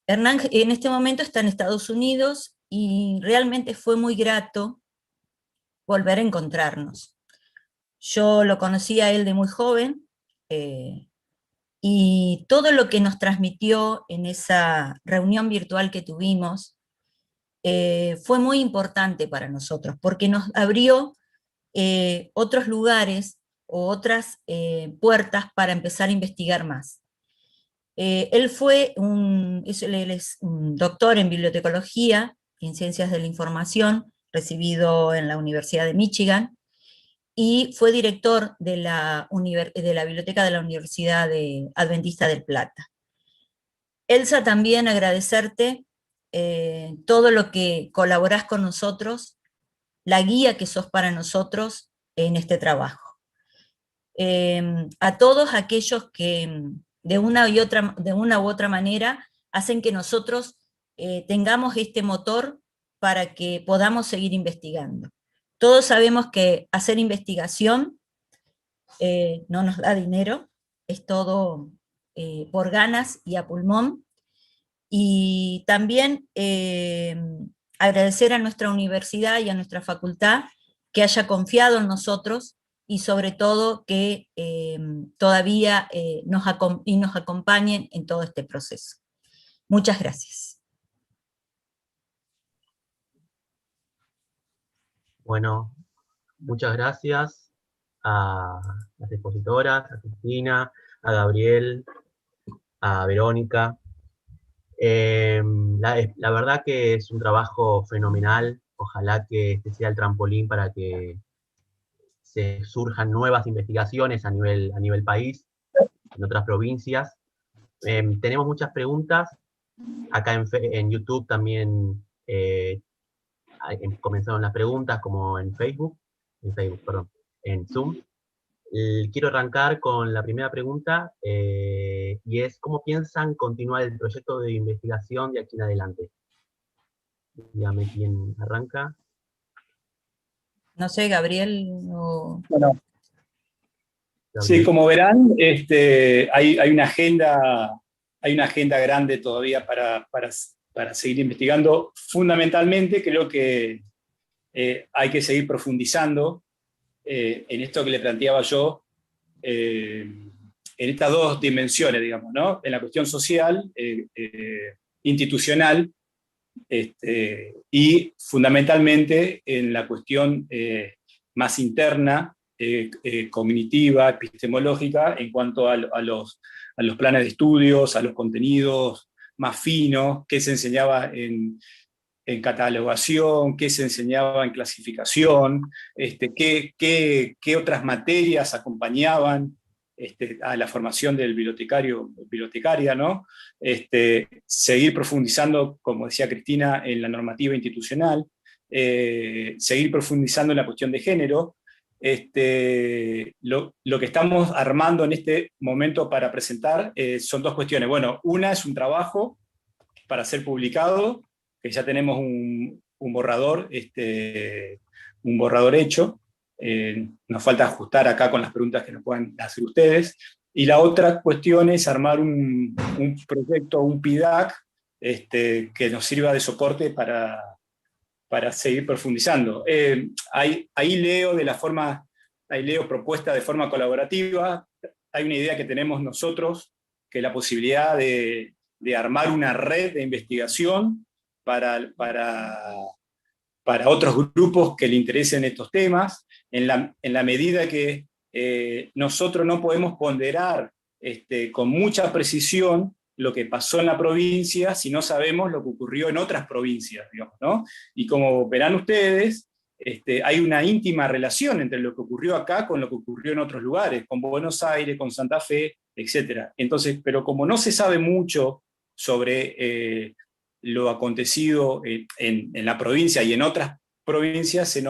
Hernán en este momento está en Estados Unidos y realmente fue muy grato volver a encontrarnos. Yo lo conocí a él de muy joven, y todo lo que nos transmitió en esa reunión virtual que tuvimos fue muy importante para nosotros, porque nos abrió otros lugares o otras puertas para empezar a investigar más. Él es un doctor en bibliotecología, en ciencias de la información, recibido en la Universidad de Michigan, y fue director de la biblioteca de la Universidad Adventista del Plata. Elsa, también agradecerte todo lo que colaborás con nosotros, la guía que sos para nosotros en este trabajo. A todos aquellos que de una u otra manera hacen que nosotros tengamos este motor para que podamos seguir investigando. Todos sabemos que hacer investigación no nos da dinero, es todo por ganas y a pulmón. Y también agradecer a nuestra universidad y a nuestra facultad que haya confiado en nosotros y sobre todo que todavía nos acompañen en todo este proceso. Muchas gracias. Bueno, muchas gracias a las expositoras, a Cristina, a Gabriel, a Verónica. La verdad que es un trabajo fenomenal. Ojalá que este sea el trampolín para que se surjan nuevas investigaciones a nivel país, en otras provincias. Tenemos muchas preguntas. Acá en YouTube también comenzaron las preguntas, como en Zoom. Quiero arrancar con la primera pregunta, y es, ¿cómo piensan continuar el proyecto de investigación de aquí en adelante? Dígame quién arranca. No sé, Gabriel o... Bueno, Gabriel. sí, como verán, hay una agenda grande todavía para seguir investigando. Fundamentalmente creo que hay que seguir profundizando en esto que le planteaba yo, en estas dos dimensiones, digamos, ¿no? En la cuestión social, institucional, y fundamentalmente en la cuestión más interna, cognitiva, epistemológica, en cuanto a los planes de estudios, a los contenidos más finos, qué se enseñaba en catalogación, qué se enseñaba en clasificación, qué otras materias acompañaban a la formación del bibliotecario, bibliotecaria, ¿no? Seguir profundizando, como decía Cristina, en la normativa institucional, seguir profundizando en la cuestión de género. Lo que estamos armando en este momento para presentar son dos cuestiones. Bueno, una es un trabajo para ser publicado, que ya tenemos un borrador hecho. Nos falta ajustar acá con las preguntas que nos puedan hacer ustedes. Y la otra cuestión es armar un proyecto, un PIDAC, que nos sirva de soporte para seguir profundizando. Ahí leo propuestas de forma colaborativa. Hay una idea que tenemos nosotros, que es la posibilidad de armar una red de investigación para otros grupos que le interesen estos temas, en la medida que nosotros no podemos ponderar con mucha precisión lo que pasó en la provincia si no sabemos lo que ocurrió en otras provincias, digamos, ¿no? Y como verán ustedes, hay una íntima relación entre lo que ocurrió acá con lo que ocurrió en otros lugares, con Buenos Aires, con Santa Fe, etc. Entonces, pero como no se sabe mucho sobre lo acontecido en la provincia y en otras provincias,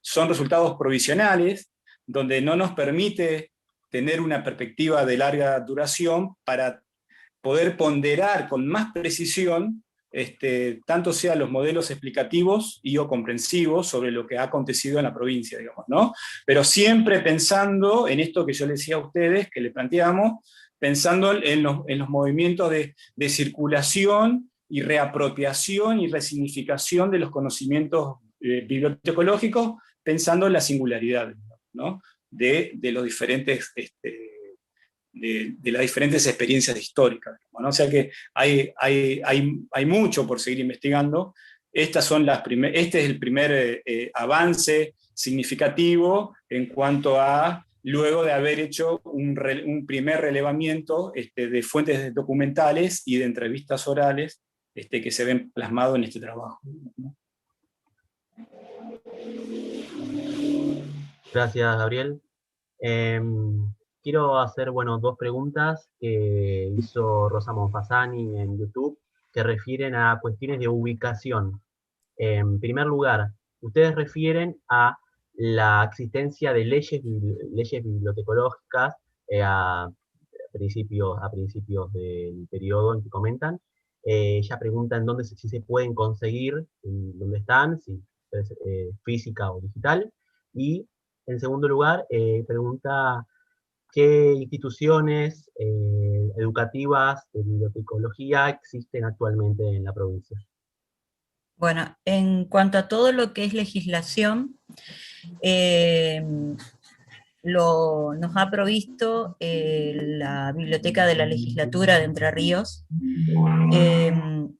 son resultados provisionales, donde no nos permite tener una perspectiva de larga duración para poder ponderar con más precisión tanto sean los modelos explicativos y o comprensivos sobre lo que ha acontecido en la provincia, digamos, ¿no? Pero siempre pensando en esto que yo les decía a ustedes, que les planteamos, pensando en los movimientos de circulación y reapropiación y resignificación de los conocimientos bibliotecológicos, pensando en la singularidad, ¿no? de los diferentes de las diferentes experiencias históricas, ¿no? O sea que hay mucho por seguir investigando. Este es el primer avance significativo en cuanto a, luego de haber hecho un primer relevamiento de fuentes documentales y de entrevistas orales que se ven plasmados en este trabajo, ¿no? Gracias, Gabriel. Quiero hacer, dos preguntas que hizo Rosa Monfasani en YouTube, que refieren a cuestiones de ubicación. En primer lugar, ustedes refieren a la existencia de leyes bibliotecológicas a principios del periodo en que comentan. Ella pregunta en dónde si se pueden conseguir, en dónde están, si es física o digital. Y en segundo lugar, pregunta qué instituciones educativas de bibliotecología existen actualmente en la provincia. Bueno, en cuanto a todo lo que es legislación, nos ha provisto la Biblioteca de la Legislatura de Entre Ríos,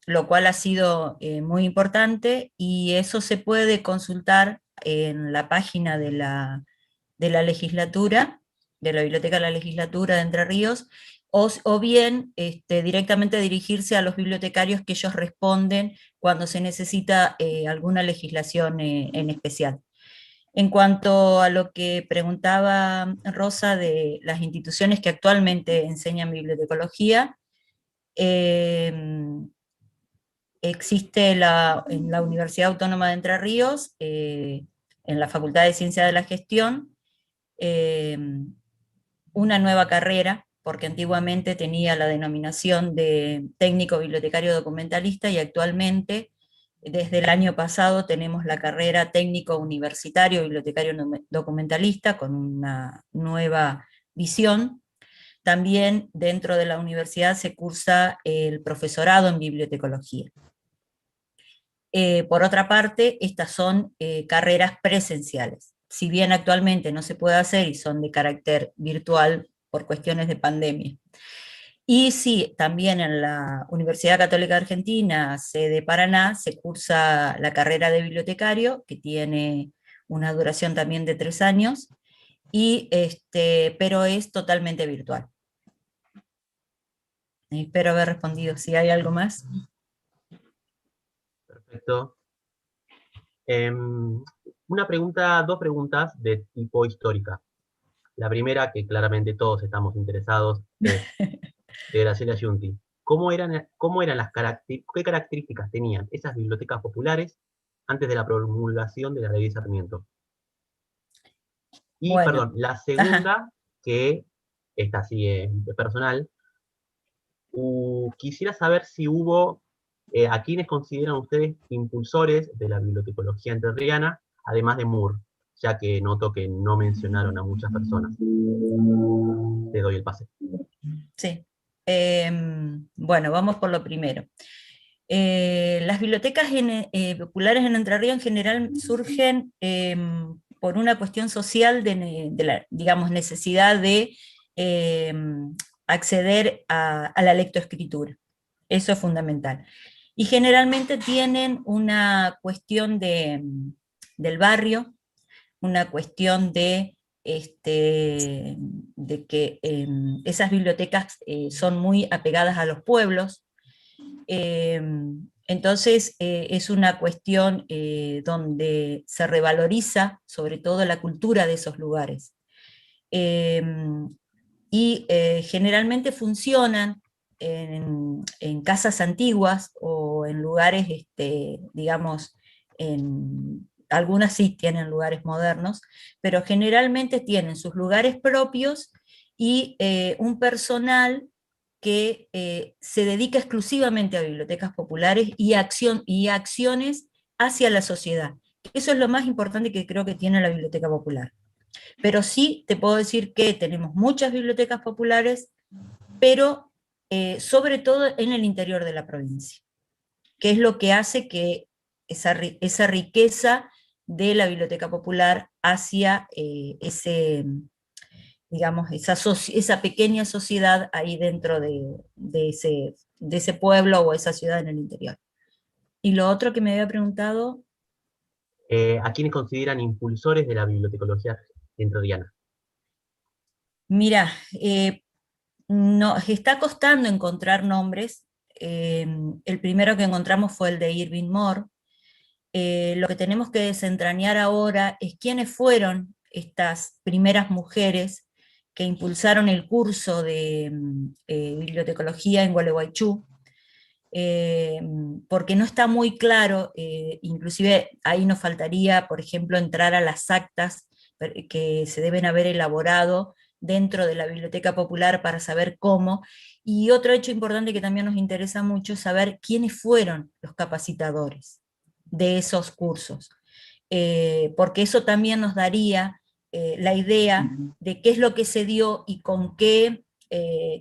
lo cual ha sido muy importante, y eso se puede consultar en la página de la legislatura, de la Biblioteca de la Legislatura de Entre Ríos, o bien directamente dirigirse a los bibliotecarios, que ellos responden cuando se necesita alguna legislación en especial. En cuanto a lo que preguntaba Rosa de las instituciones que actualmente enseñan bibliotecología, existe en la Universidad Autónoma de Entre Ríos, en la Facultad de Ciencia de la Gestión, una nueva carrera, porque antiguamente tenía la denominación de técnico bibliotecario documentalista, y actualmente, desde el año pasado, tenemos la carrera técnico universitario bibliotecario documentalista, con una nueva visión. También dentro de la universidad se cursa el profesorado en bibliotecología. Por otra parte, estas son carreras presenciales. Si bien actualmente no se puede hacer y son de carácter virtual por cuestiones de pandemia. Y sí, también en la Universidad Católica de Argentina, sede Paraná, se cursa la carrera de bibliotecario, que tiene una duración también de 3 años, pero es totalmente virtual. Espero haber respondido. Si hay algo más. Perfecto. Dos preguntas de tipo histórica. La primera, que claramente todos estamos interesados, es de Graciela Giunti. ¿Qué características tenían esas bibliotecas populares antes de la promulgación de la ley de Sarmiento? Y, Bueno, perdón, la segunda, que esta sí es personal, quisiera saber si hubo, a quienes consideran ustedes impulsores de la bibliotecología entrerriana, además de Moore, ya que noto que no mencionaron a muchas personas. Te doy el pase. Sí. Bueno, vamos por lo primero. Las bibliotecas populares en Entre Ríos en general surgen por una cuestión social de la, digamos, necesidad de acceder a la lectoescritura. Eso es fundamental. Y generalmente tienen una cuestión del barrio, una cuestión de que esas bibliotecas son muy apegadas a los pueblos. Entonces es una cuestión donde se revaloriza sobre todo la cultura de esos lugares. Generalmente funcionan en casas antiguas o en lugares, digamos, algunas sí tienen lugares modernos, pero generalmente tienen sus lugares propios y un personal que se dedica exclusivamente a bibliotecas populares y acciones hacia la sociedad. Eso es lo más importante que creo que tiene la biblioteca popular. Pero sí te puedo decir que tenemos muchas bibliotecas populares, pero sobre todo en el interior de la provincia, que es lo que hace que esa riqueza de la biblioteca popular hacia digamos, esa pequeña sociedad ahí dentro de ese pueblo o esa ciudad en el interior. Y lo otro que me había preguntado... ¿A quienes consideran impulsores de la bibliotecología entrerriana? Mira, nos está costando encontrar nombres. El primero que encontramos fue el de Irving Moore. Lo que tenemos que desentrañar ahora es quiénes fueron estas primeras mujeres que impulsaron el curso de bibliotecología en Gualeguaychú, porque no está muy claro, inclusive ahí nos faltaría, por ejemplo, entrar a las actas que se deben haber elaborado dentro de la Biblioteca Popular para saber cómo, y otro hecho importante que también nos interesa mucho es saber quiénes fueron los capacitadores de esos cursos, porque eso también nos daría la idea de qué es lo que se dio y con qué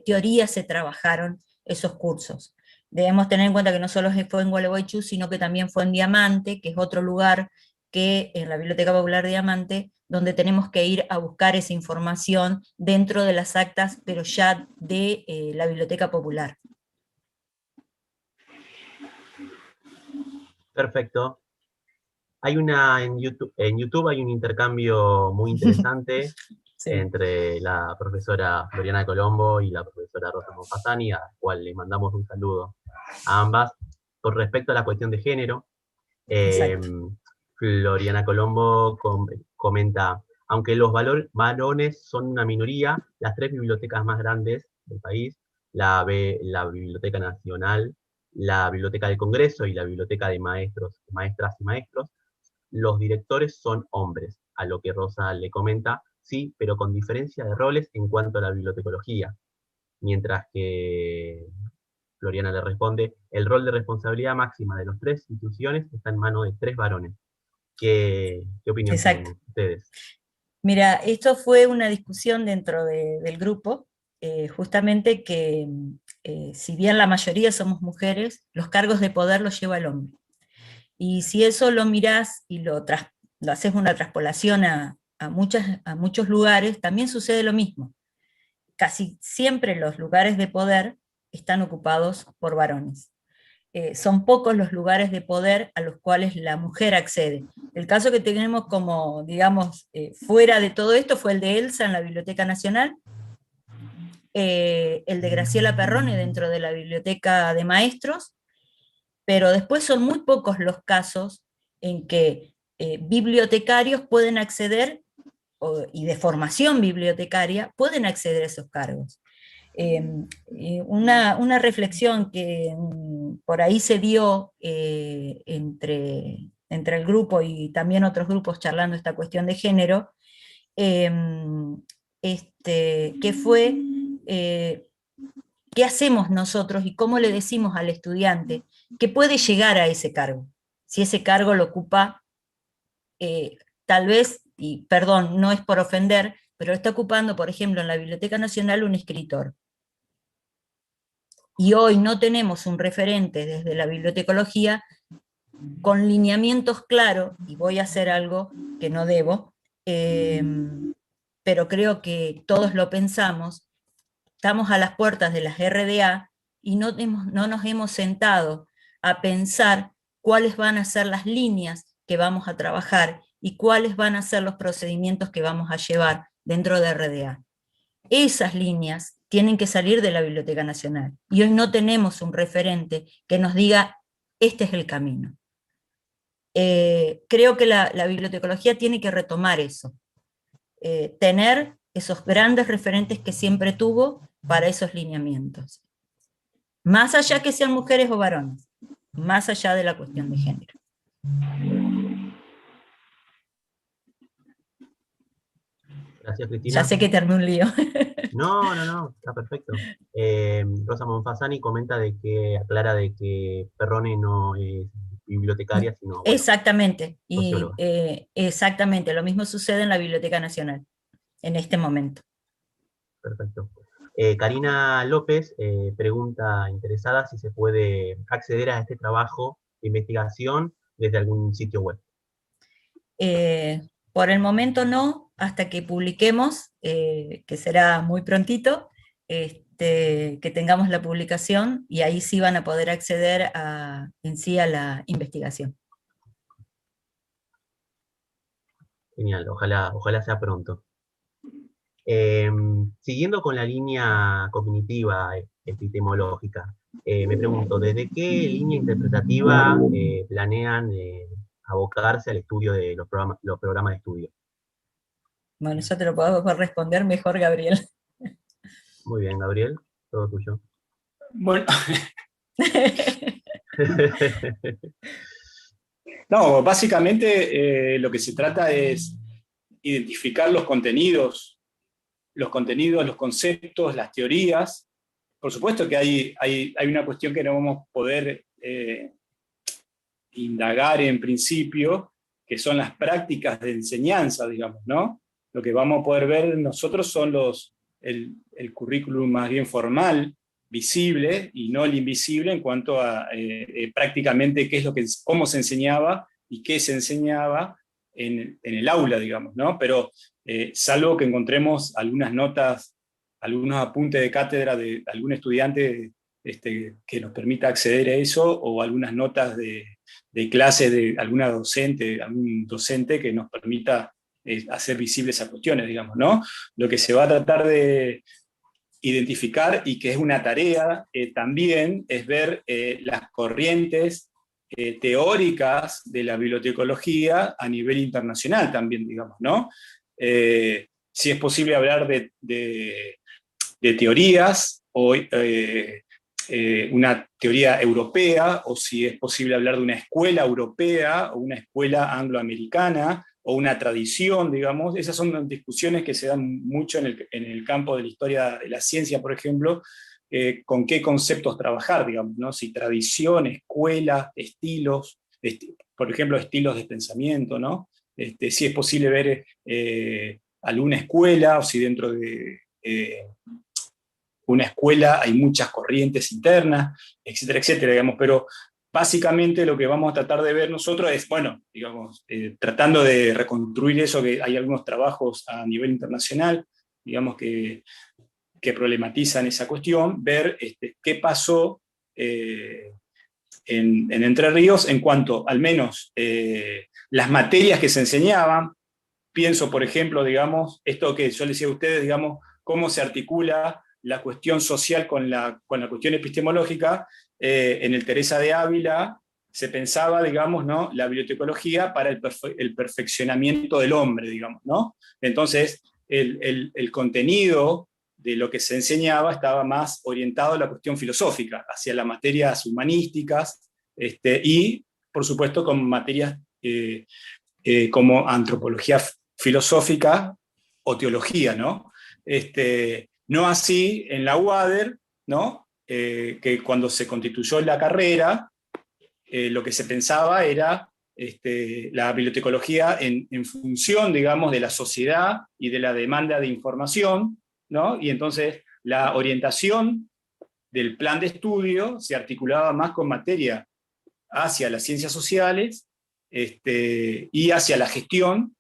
teorías se trabajaron esos cursos. Debemos tener en cuenta que no solo fue en Gualeguaychú, sino que también fue en Diamante, que es otro lugar que en la Biblioteca Popular Diamante, donde tenemos que ir a buscar esa información dentro de las actas, pero ya de la Biblioteca Popular. Perfecto. Hay en YouTube hay un intercambio muy interesante Sí. entre la profesora Floriana Colombo y la profesora Rosa Monfasani, a la cual le mandamos un saludo a ambas. Con respecto a la cuestión de género, Floriana Colombo comenta, aunque los varones son una minoría, las 3 bibliotecas más grandes del país, la Biblioteca Nacional, la Biblioteca del Congreso y la Biblioteca de Maestras y Maestros, los directores son hombres, a lo que Rosa le comenta, sí, pero con diferencia de roles en cuanto a la bibliotecología. Mientras que Floriana le responde, el rol de responsabilidad máxima de las 3 instituciones está en manos de 3 varones. ¿Qué opinión tienen ustedes? Mira, esto fue una discusión dentro del grupo, justamente que si bien la mayoría somos mujeres, los cargos de poder los lleva el hombre. Y si eso lo mirás y lo haces una traspolación a muchos lugares, también sucede lo mismo. casi siempre los lugares de poder están ocupados por varones. Son pocos los lugares de poder a los cuales la mujer accede. El caso que tenemos como, digamos, fuera de todo esto fue el de Elsa en la Biblioteca Nacional, el de Graciela Perrone dentro de la Biblioteca de Maestros, pero después son muy pocos los casos en que bibliotecarios pueden acceder, y de formación bibliotecaria, pueden acceder a esos cargos. Una reflexión que por ahí se dio entre el grupo y también otros grupos charlando esta cuestión de género, que fue qué hacemos nosotros y cómo le decimos al estudiante que puede llegar a ese cargo, si ese cargo lo ocupa, tal vez, y perdón, no es por ofender, pero está ocupando, por ejemplo, en la Biblioteca Nacional un escritor. Y hoy no tenemos un referente desde la bibliotecología con lineamientos claros, y voy a hacer algo que no debo, pero creo que todos lo pensamos, estamos a las puertas de las RDA y no nos hemos sentado a pensar cuáles van a ser las líneas que vamos a trabajar y cuáles van a ser los procedimientos que vamos a llevar dentro de RDA. Esas líneas tienen que salir de la Biblioteca Nacional, y hoy no tenemos un referente que nos diga, este es el camino. Creo que la bibliotecología tiene que retomar eso, tener esos grandes referentes que siempre tuvo para esos lineamientos. Más allá que sean mujeres o varones, más allá de la cuestión de género. Gracias, Cristina. Ya sé que te armé un lío. No, está perfecto. Rosa Monfasani comenta aclara de que Perrone no es bibliotecaria, sino... Bueno, exactamente, socióloga. Exactamente, lo mismo sucede en la Biblioteca Nacional, en este momento. Perfecto. Karina López pregunta interesada si se puede acceder a este trabajo de investigación desde algún sitio web. Por el momento no, hasta que publiquemos, que será muy prontito, que tengamos la publicación, y ahí sí van a poder acceder en sí a la investigación. Genial, ojalá sea pronto. Siguiendo con la línea cognitiva epistemológica, me pregunto, ¿desde qué línea interpretativa planean abocarse al estudio de los programas de estudio? Bueno, yo te lo puedo responder mejor, Gabriel. Muy bien, Gabriel, todo tuyo. Bueno. No, básicamente lo que se trata es identificar los contenidos, los conceptos, las teorías. Por supuesto que hay una cuestión que no vamos a poder indagar en principio, que son las prácticas de enseñanza, digamos, ¿no? Lo que vamos a poder ver nosotros son el currículum más bien formal, visible, y no el invisible en cuanto a prácticamente cómo se enseñaba y qué se enseñaba en el aula, digamos, ¿no? Pero salvo que encontremos algunas notas, algunos apuntes de cátedra de algún estudiante que nos permita acceder a eso, o algunas notas de clase de algún docente que nos permita hacer visibles esas cuestiones, digamos, ¿no? Lo que se va a tratar de identificar, y que es una tarea también, es ver las corrientes teóricas de la bibliotecología a nivel internacional también, digamos, ¿no? Si es posible hablar de teorías, o una teoría europea, o si es posible hablar de una escuela europea, o una escuela angloamericana, o una tradición, digamos. Esas son discusiones que se dan mucho en el campo de la historia de la ciencia, por ejemplo, con qué conceptos trabajar, digamos, ¿no? Si tradición, escuela, estilos, por ejemplo, estilos de pensamiento, ¿no? Si es posible ver alguna escuela, o si dentro de una escuela hay muchas corrientes internas, etcétera, etcétera, digamos. Pero básicamente lo que vamos a tratar de ver nosotros es, bueno, digamos, tratando de reconstruir eso, que hay algunos trabajos a nivel internacional, digamos, que que problematizan esa cuestión, ver qué pasó en Entre Ríos en cuanto, al menos, las materias que se enseñaban. Pienso, por ejemplo, digamos, esto que yo les decía a ustedes, digamos, cómo se articula la cuestión social con la cuestión epistemológica. En el Teresa de Ávila se pensaba, digamos, ¿no?, la bibliotecología para el perfeccionamiento del hombre, digamos, ¿no? Entonces, el contenido de lo que se enseñaba estaba más orientado a la cuestión filosófica, hacia las materias humanísticas, y, por supuesto, con materias como antropología filosófica o teología, ¿no? No así en la UADER, ¿no? Que cuando se constituyó la carrera, lo que se pensaba era la bibliotecología en función, digamos, de la sociedad y de la demanda de información, ¿no? Y entonces la orientación del plan de estudio se articulaba más con materia hacia las ciencias sociales y hacia la gestión,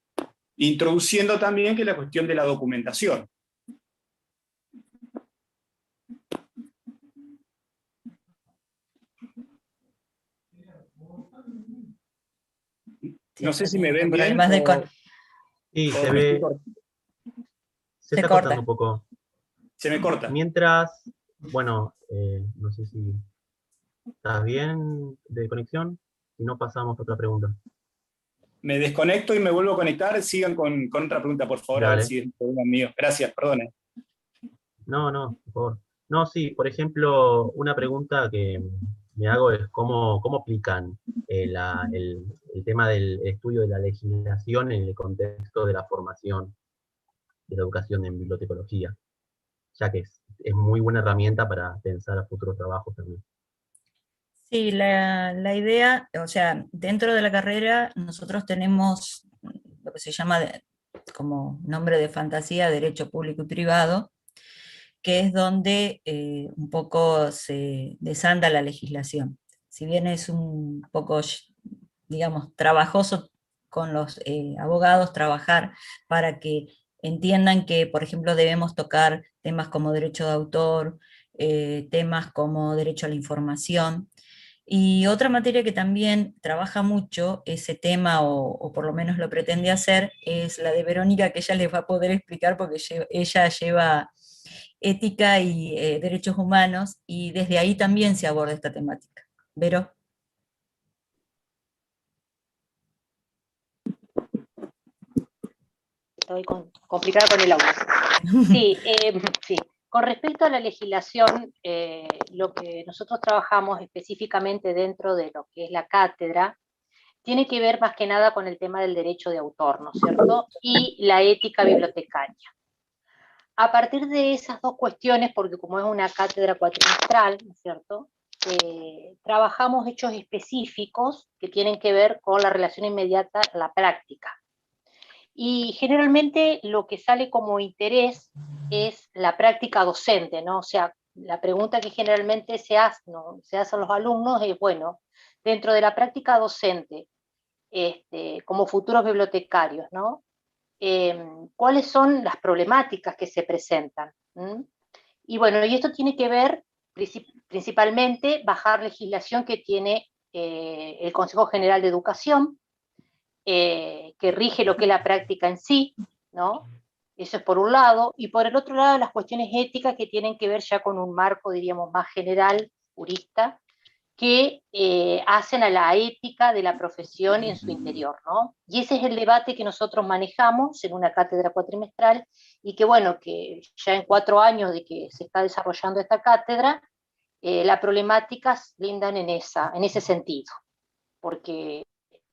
introduciendo también que la cuestión de la documentación. No sé si me ven bien. Sí, se ve. Se está cortando un poco. Se me corta. Mientras, bueno, no sé si estás bien de conexión. Si no, pasamos a otra pregunta. Me desconecto y me vuelvo a conectar. Sigan con otra pregunta, por favor, Dale. a ver si es un problema mío. Gracias, perdonen. No, por favor. No, sí, por ejemplo, una pregunta que me hago es cómo aplican el tema del estudio de la legislación en el contexto de la formación de la educación en bibliotecología, ya que es muy buena herramienta para pensar a futuros trabajos también. Sí, la idea, o sea, dentro de la carrera nosotros tenemos lo que se llama como nombre de fantasía, derecho público y privado, que es donde un poco se desanda la legislación. Si bien es un poco, digamos, trabajoso con los abogados trabajar para que entiendan que, por ejemplo, debemos tocar temas como derecho de autor, temas como derecho a la información. Y otra materia que también trabaja mucho ese tema, o por lo menos lo pretende hacer, es la de Verónica, que ella les va a poder explicar porque ella lleva ética y derechos humanos, y desde ahí también se aborda esta temática. Vero. Estoy complicada con el audio. Sí, sí. Con respecto a la legislación, lo que nosotros trabajamos específicamente dentro de lo que es la cátedra, tiene que ver más que nada con el tema del derecho de autor, ¿no es cierto? Y la ética bibliotecaria. A partir de esas dos cuestiones, porque como es una cátedra cuatrimestral, ¿no es cierto?, trabajamos hechos específicos que tienen que ver con la relación inmediata a la práctica. Y generalmente lo que sale como interés es la práctica docente, ¿no? O sea, la pregunta que generalmente se hace, ¿no?, se hace a los alumnos es, bueno, dentro de la práctica docente, como futuros bibliotecarios, ¿no?, ¿cuáles son las problemáticas que se presentan? Y bueno, y esto tiene que ver principalmente bajar legislación que tiene el Consejo General de Educación, que rige lo que es la práctica en sí, ¿no? Eso es por un lado, y por el otro lado las cuestiones éticas que tienen que ver ya con un marco, diríamos, más general, jurista, que hacen a la ética de la profesión en su interior, ¿no? Y ese es el debate que nosotros manejamos en una cátedra cuatrimestral, y que bueno, que ya en 4 años de que se está desarrollando esta cátedra, las problemáticas lindan en ese sentido, porque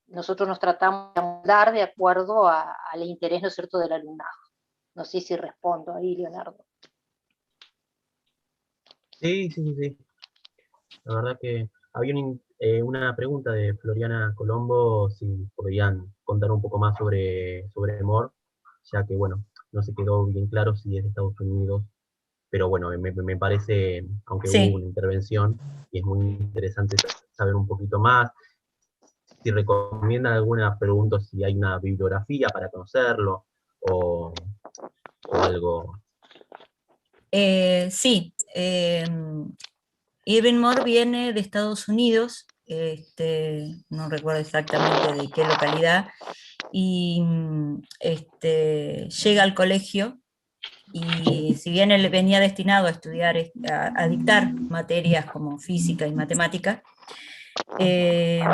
nosotros nos tratamos de amoldar de acuerdo al interés, ¿no es cierto?, del alumnado. No sé si respondo ahí, Leonardo. Sí. La verdad que había una pregunta de Floriana Colombo, si podían contar un poco más sobre Mor, ya que, bueno, no se quedó bien claro si es de Estados Unidos, pero bueno, me parece, aunque Sí. hubo una intervención, y es muy interesante saber un poquito más. Si recomiendan alguna, pregunta si hay una bibliografía para conocerlo, o algo Sí, Irving Moore viene de Estados Unidos, no recuerdo exactamente de qué localidad, y llega al colegio, y si bien él venía destinado a estudiar, a dictar materias como física y matemática, en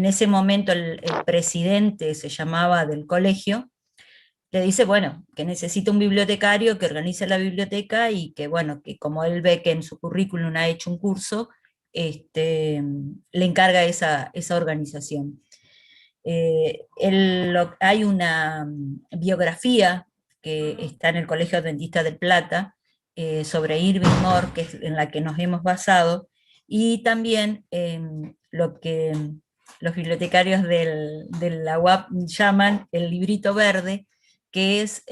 ese momento el presidente se llamaba del colegio, le dice, bueno, que necesita un bibliotecario que organice la biblioteca y que, bueno, que como él ve que en su currículum ha hecho un curso, le encarga esa organización. Hay una biografía que está en el Colegio Adventista del Plata sobre Irving Moore, que es en la que nos hemos basado, y también lo que los bibliotecarios de la UAP llaman el librito verde, que es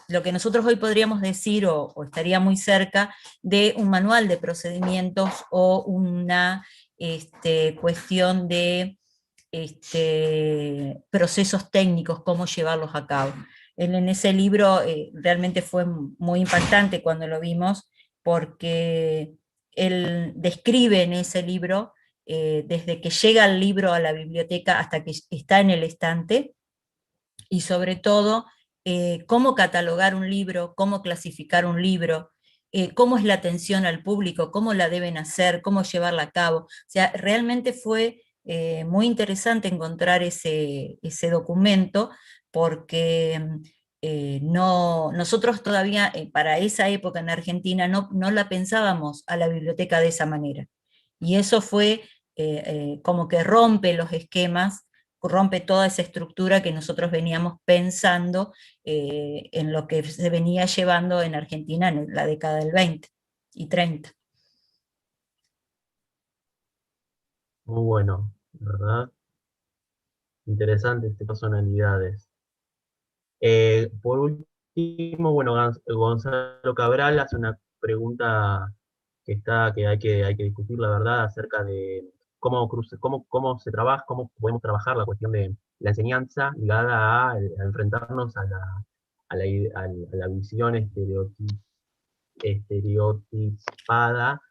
lo que nosotros hoy podríamos decir, o estaría muy cerca, de un manual de procedimientos o una cuestión de procesos técnicos, cómo llevarlos a cabo. En ese libro realmente fue muy impactante cuando lo vimos, porque él describe en ese libro, desde que llega el libro a la biblioteca hasta que está en el estante, y sobre todo cómo catalogar un libro, cómo clasificar un libro, cómo es la atención al público, cómo la deben hacer, cómo llevarla a cabo. O sea, realmente fue muy interesante encontrar ese documento, porque nosotros todavía para esa época en Argentina no la pensábamos a la biblioteca de esa manera. Y eso fue como que rompe los esquemas, rompe toda esa estructura que nosotros veníamos pensando en lo que se venía llevando en Argentina en la década del 20 y 30. Muy bueno, ¿verdad? Interesante estas personalidades. Por último, bueno, Gonzalo Cabral hace una pregunta que hay que discutir, la verdad, acerca de cómo se trabaja, cómo podemos trabajar la cuestión de la enseñanza ligada a enfrentarnos a la visión estereotipada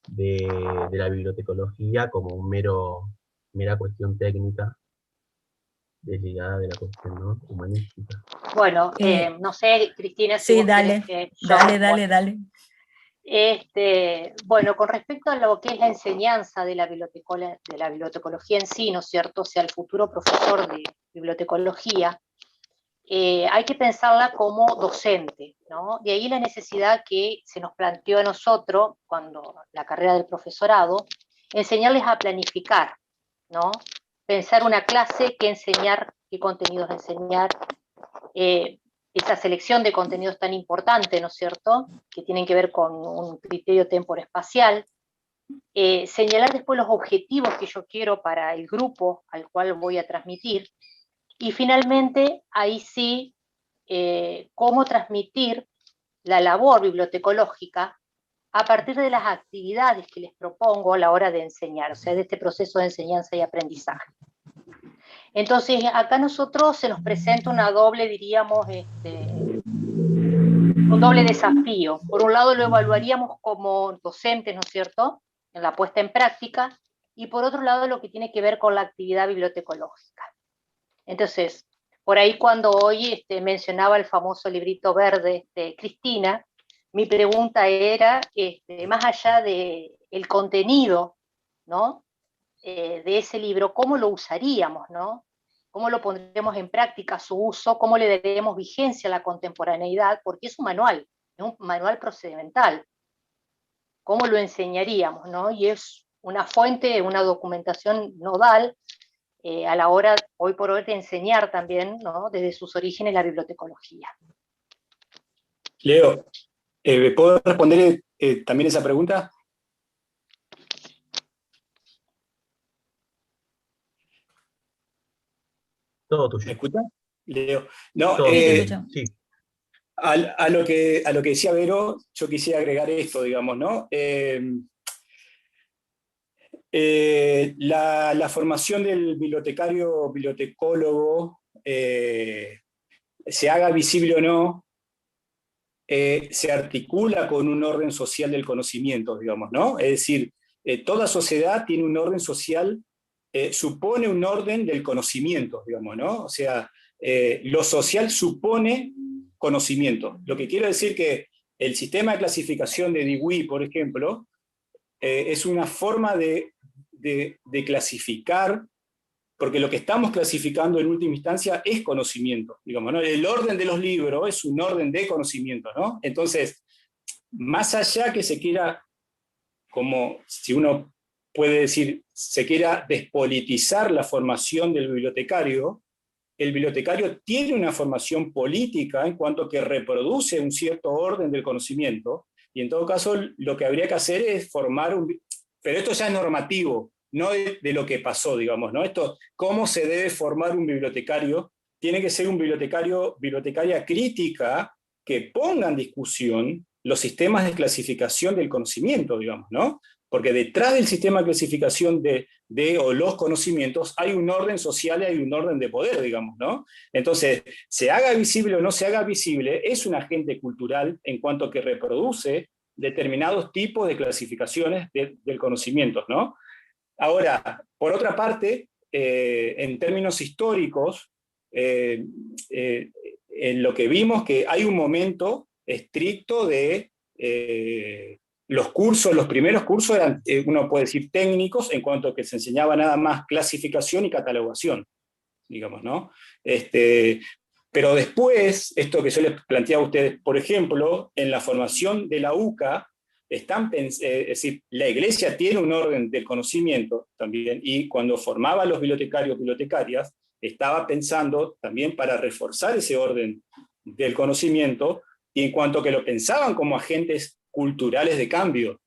de la bibliotecología como mera cuestión técnica, desligada de la cuestión, ¿no?, humanística. Bueno, no sé, Cristina, si Sí, vos querés dale, que yo... dale. Bueno, con respecto a lo que es la enseñanza de la bibliotecología en sí, ¿no es cierto? O sea, el futuro profesor de bibliotecología, hay que pensarla como docente, ¿no? De ahí la necesidad que se nos planteó a nosotros, cuando la carrera del profesorado, enseñarles a planificar, ¿no? Pensar una clase, qué enseñar, qué contenidos enseñar, esa selección de contenidos tan importante, ¿no es cierto?, que tienen que ver con un criterio temporoespacial, señalar después los objetivos que yo quiero para el grupo al cual voy a transmitir, y finalmente, ahí sí, cómo transmitir la labor bibliotecológica a partir de las actividades que les propongo a la hora de enseñar, o sea, de este proceso de enseñanza y aprendizaje. Entonces, acá a nosotros se nos presenta una doble, diríamos, un doble desafío. Por un lado lo evaluaríamos como docentes, ¿no es cierto?, en la puesta en práctica, y por otro lado lo que tiene que ver con la actividad bibliotecológica. Entonces, por ahí cuando hoy mencionaba el famoso librito verde de Cristina, mi pregunta era, más allá del contenido, ¿no?, de ese libro, ¿cómo lo usaríamos, ¿no? ¿Cómo lo pondremos en práctica su uso? ¿Cómo le daremos vigencia a la contemporaneidad? Porque es un manual procedimental. ¿Cómo lo enseñaríamos, ¿no? Y es una fuente, una documentación nodal a la hora, hoy por hoy, de enseñar también, ¿no?, desde sus orígenes, la bibliotecología. Leo, ¿puedo responder también esa pregunta? Todo tuyo. ¿Me escucha? Leo. No, Todo tuyo. Sí. a lo que decía Vero, yo quisiera agregar esto, digamos, ¿no? La formación del bibliotecólogo, se haga visible o no, se articula con un orden social del conocimiento, digamos, ¿no? Es decir, toda sociedad tiene un orden social, supone un orden del conocimiento, digamos, ¿no? O sea, lo social supone conocimiento. Lo que quiero decir que el sistema de clasificación de Dewey, por ejemplo, es una forma de clasificar, porque lo que estamos clasificando en última instancia es conocimiento, digamos, ¿no? El orden de los libros es un orden de conocimiento, ¿no? Entonces, más allá que se quiera, como si uno puede decir, se quiera despolitizar la formación del bibliotecario, el bibliotecario tiene una formación política en cuanto que reproduce un cierto orden del conocimiento, y en todo caso lo que habría que hacer es formar un... Pero esto ya es normativo, no de lo que pasó, digamos, ¿no? Esto, ¿cómo se debe formar un bibliotecario? Tiene que ser un bibliotecaria crítica que ponga en discusión los sistemas de clasificación del conocimiento, digamos, ¿no? Porque detrás del sistema de clasificación o los conocimientos hay un orden social y hay un orden de poder, digamos, ¿no? Entonces, se haga visible o no se haga visible, es un agente cultural en cuanto que reproduce determinados tipos de clasificaciones del conocimiento, ¿no? Ahora, por otra parte, en términos históricos, en lo que vimos que hay un momento estricto de los cursos, los primeros cursos eran, uno puede decir, técnicos, en cuanto a que se enseñaba nada más clasificación y catalogación, digamos, ¿no? Pero después, esto que yo les planteaba a ustedes, por ejemplo, en la formación de la UCA, es decir, la Iglesia tiene un orden del conocimiento también, y cuando formaba a los bibliotecarios, bibliotecarias, estaba pensando también para reforzar ese orden del conocimiento, y en cuanto que lo pensaban como agentes culturales de cambio,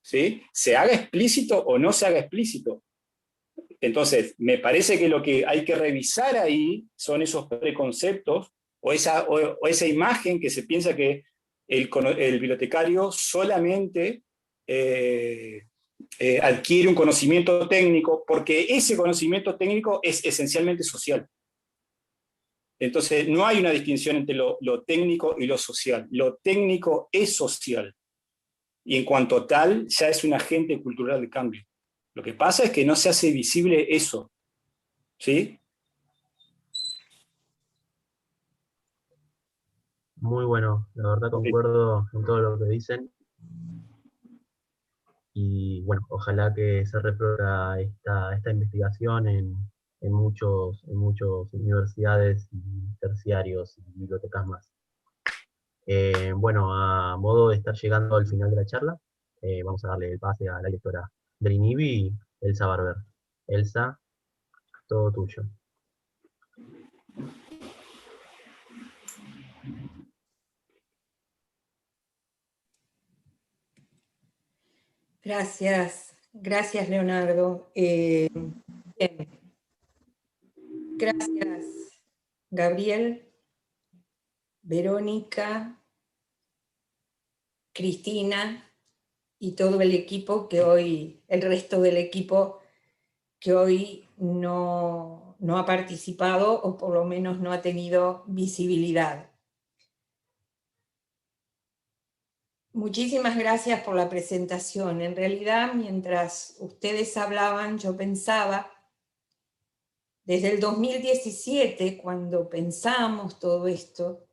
¿sí? Se haga explícito o no se haga explícito. Entonces, me parece que lo que hay que revisar ahí son esos preconceptos o esa imagen que se piensa que el bibliotecario solamente adquiere un conocimiento técnico, porque ese conocimiento técnico es esencialmente social. Entonces, no hay una distinción entre lo técnico y lo social. Lo técnico es social, y en cuanto tal, ya es un agente cultural de cambio. Lo que pasa es que no se hace visible eso, ¿sí? Muy bueno, la verdad concuerdo en todo lo que dicen. Y bueno, ojalá que se reproduzca esta investigación en muchas universidades y terciarios y bibliotecas más. Bueno, a modo de estar llegando al final de la charla, vamos a darle el pase a la directora del INIBI, Elsa Barber. Elsa, todo tuyo. Gracias Leonardo. Bien. Gracias Gabriel, Verónica, Cristina y todo el equipo el resto del equipo que hoy no ha participado o por lo menos no ha tenido visibilidad. Muchísimas gracias por la presentación. En realidad, mientras ustedes hablaban, yo pensaba, desde el 2017, cuando pensamos todo esto,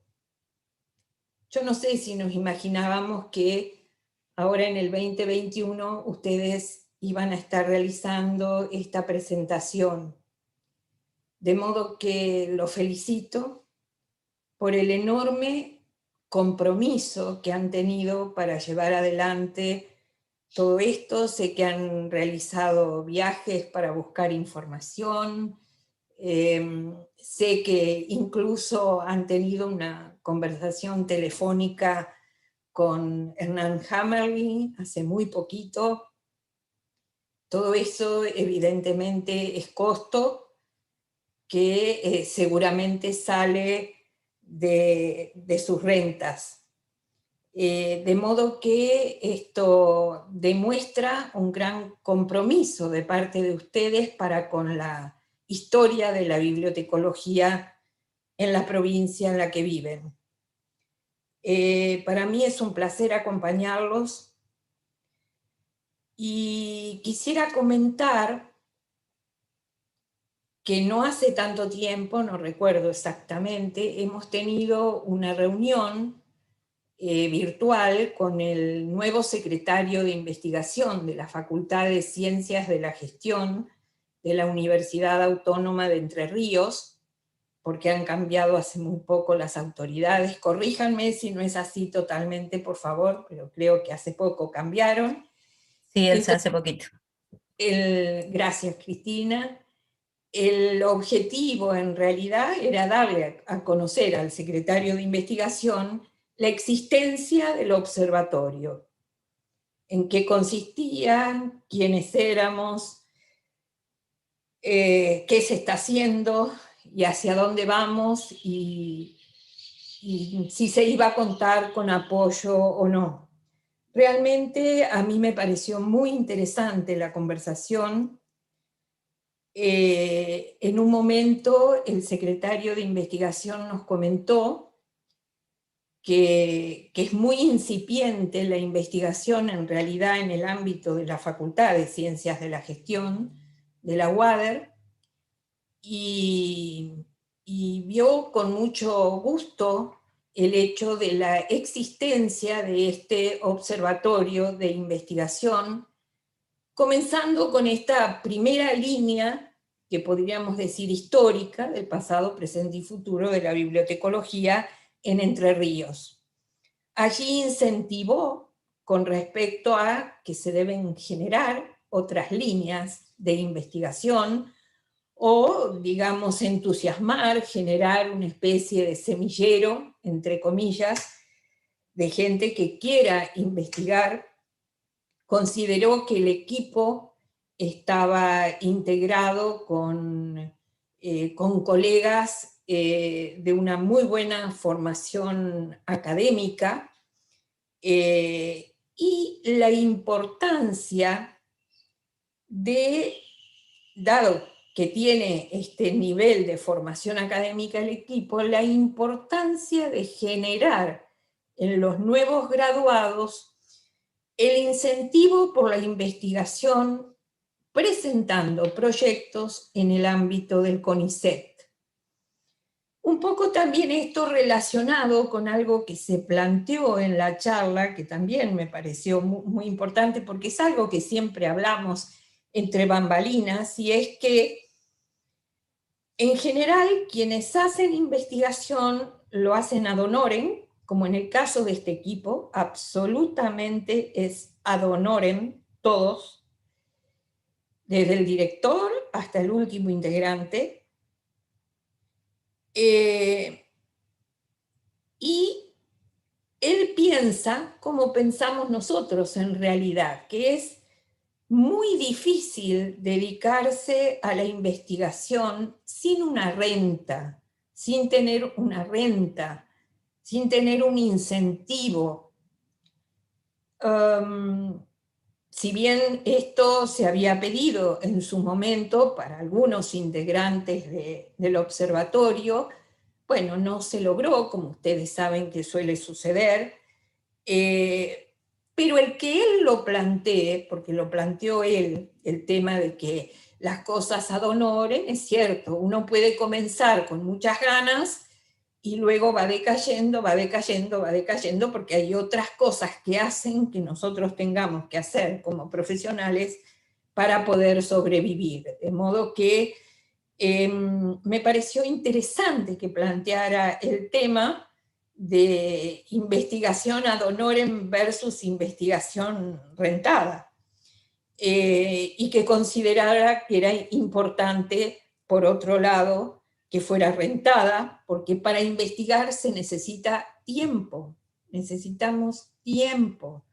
yo no sé si nos imaginábamos que ahora en el 2021 ustedes iban a estar realizando esta presentación. De modo que los felicito por el enorme compromiso que han tenido para llevar adelante todo esto. Sé que han realizado viajes para buscar información, sé que incluso han tenido una conversación telefónica con Hernán Hammerling hace muy poquito. Todo eso evidentemente es costo que seguramente sale de sus rentas. De modo que esto demuestra un gran compromiso de parte de ustedes para con la historia de la bibliotecología en la provincia en la que viven. Para mí es un placer acompañarlos y quisiera comentar que no hace tanto tiempo, no recuerdo exactamente, hemos tenido una reunión virtual con el nuevo secretario de investigación de la Facultad de Ciencias de la Gestión de la Universidad Autónoma de Entre Ríos, porque han cambiado hace muy poco las autoridades. Corríjanme si no es así totalmente, por favor, pero creo que hace poco cambiaron. Sí, Elsa, hace poquito. Gracias, Cristina. El objetivo en realidad era darle a conocer al secretario de investigación la existencia del observatorio, en qué consistía, quiénes éramos, qué se está haciendo y hacia dónde vamos y si se iba a contar con apoyo o no. Realmente a mí me pareció muy interesante la conversación. En un momento el secretario de investigación nos comentó que es muy incipiente la investigación en realidad en el ámbito de la Facultad de Ciencias de la Gestión de la UADER, y vio con mucho gusto el hecho de la existencia de este observatorio de investigación, comenzando con esta primera línea, que podríamos decir histórica, del pasado, presente y futuro de la bibliotecología en Entre Ríos. Allí incentivó con respecto a que se deben generar otras líneas de investigación, o, digamos, entusiasmar, generar una especie de semillero, entre comillas, de gente que quiera investigar. Consideró que el equipo estaba integrado con colegas de una muy buena formación académica, y la importancia de, dado que tiene este nivel de formación académica el equipo, la importancia de generar en los nuevos graduados el incentivo por la investigación, presentando proyectos en el ámbito del CONICET. Un poco también esto relacionado con algo que se planteó en la charla, que también me pareció muy importante, porque es algo que siempre hablamos entre bambalinas, y es que en general quienes hacen investigación lo hacen ad honorem, como en el caso de este equipo, absolutamente es ad honorem, todos, desde el director hasta el último integrante, y él piensa como pensamos nosotros en realidad, que es muy difícil dedicarse a la investigación sin una renta, sin tener una renta, sin tener un incentivo. Si bien esto se había pedido en su momento para algunos integrantes del observatorio, bueno, no se logró, como ustedes saben que suele suceder, pero el que él lo plantee, porque lo planteó él, el tema de que las cosas ad honorem, es cierto, uno puede comenzar con muchas ganas y luego va decayendo, va decayendo, va decayendo, porque hay otras cosas que hacen que nosotros tengamos que hacer como profesionales para poder sobrevivir. De modo que me pareció interesante que planteara el tema de investigación ad honorem versus investigación rentada, y que considerara que era importante, por otro lado, que fuera rentada, porque para investigar se necesita tiempo, necesitamos tiempo.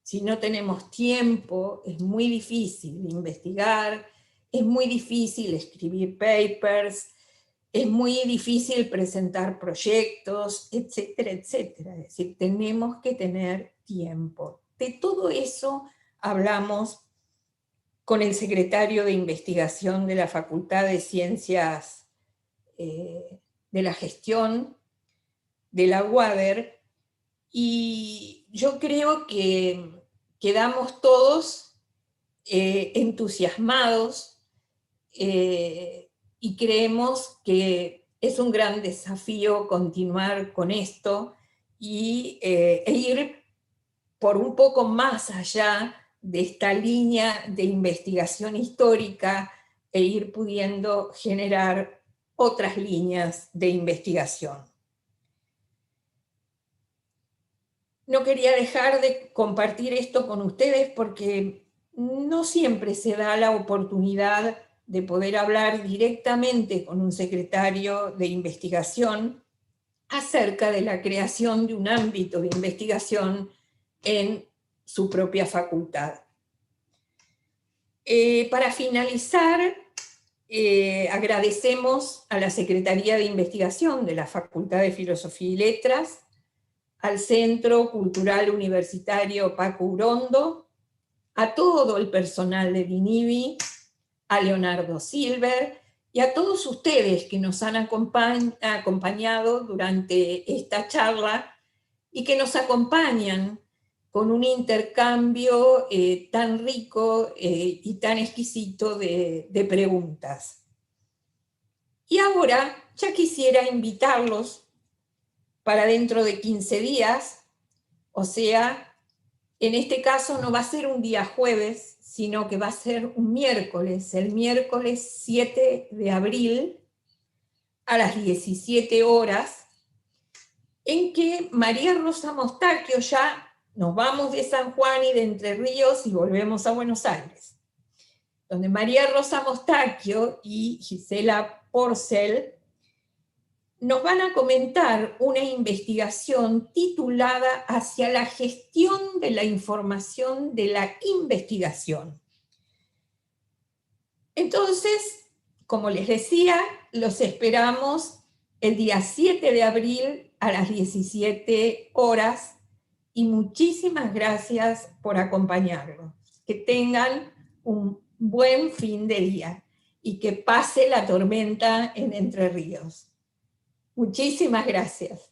Si no tenemos tiempo, es muy difícil investigar, es muy difícil escribir papers, es muy difícil presentar proyectos, etcétera, etcétera. Es decir, tenemos que tener tiempo. De todo eso hablamos con el secretario de investigación de la Facultad de Ciencias de la Gestión de la UADER, Y yo creo que quedamos todos entusiasmados y creemos que es un gran desafío continuar con esto e ir por un poco más allá de esta línea de investigación histórica e ir pudiendo generar otras líneas de investigación. No quería dejar de compartir esto con ustedes porque no siempre se da la oportunidad de poder hablar directamente con un secretario de investigación acerca de la creación de un ámbito de investigación en su propia facultad. Para finalizar, agradecemos a la Secretaría de Investigación de la Facultad de Filosofía y Letras, al Centro Cultural Universitario Paco Urondo, a todo el personal del INIVI, a Leonardo Silver y a todos ustedes que nos han acompañado durante esta charla y que nos acompañan con un intercambio tan rico y tan exquisito de preguntas. Y ahora ya quisiera invitarlos para dentro de 15 días, o sea, en este caso no va a ser un día jueves, sino que va a ser un miércoles, el miércoles 7 de abril, a las 17 horas, en que María Rosa Mostacchio, ya nos vamos de San Juan y de Entre Ríos y volvemos a Buenos Aires, donde María Rosa Mostacchio y Gisela Porcel nos van a comentar una investigación titulada Hacia la gestión de la información de la investigación. Entonces, como les decía, los esperamos el día 7 de abril a las 17 horas y muchísimas gracias por acompañarnos. Que tengan un buen fin de día y que pase la tormenta en Entre Ríos. Muchísimas gracias.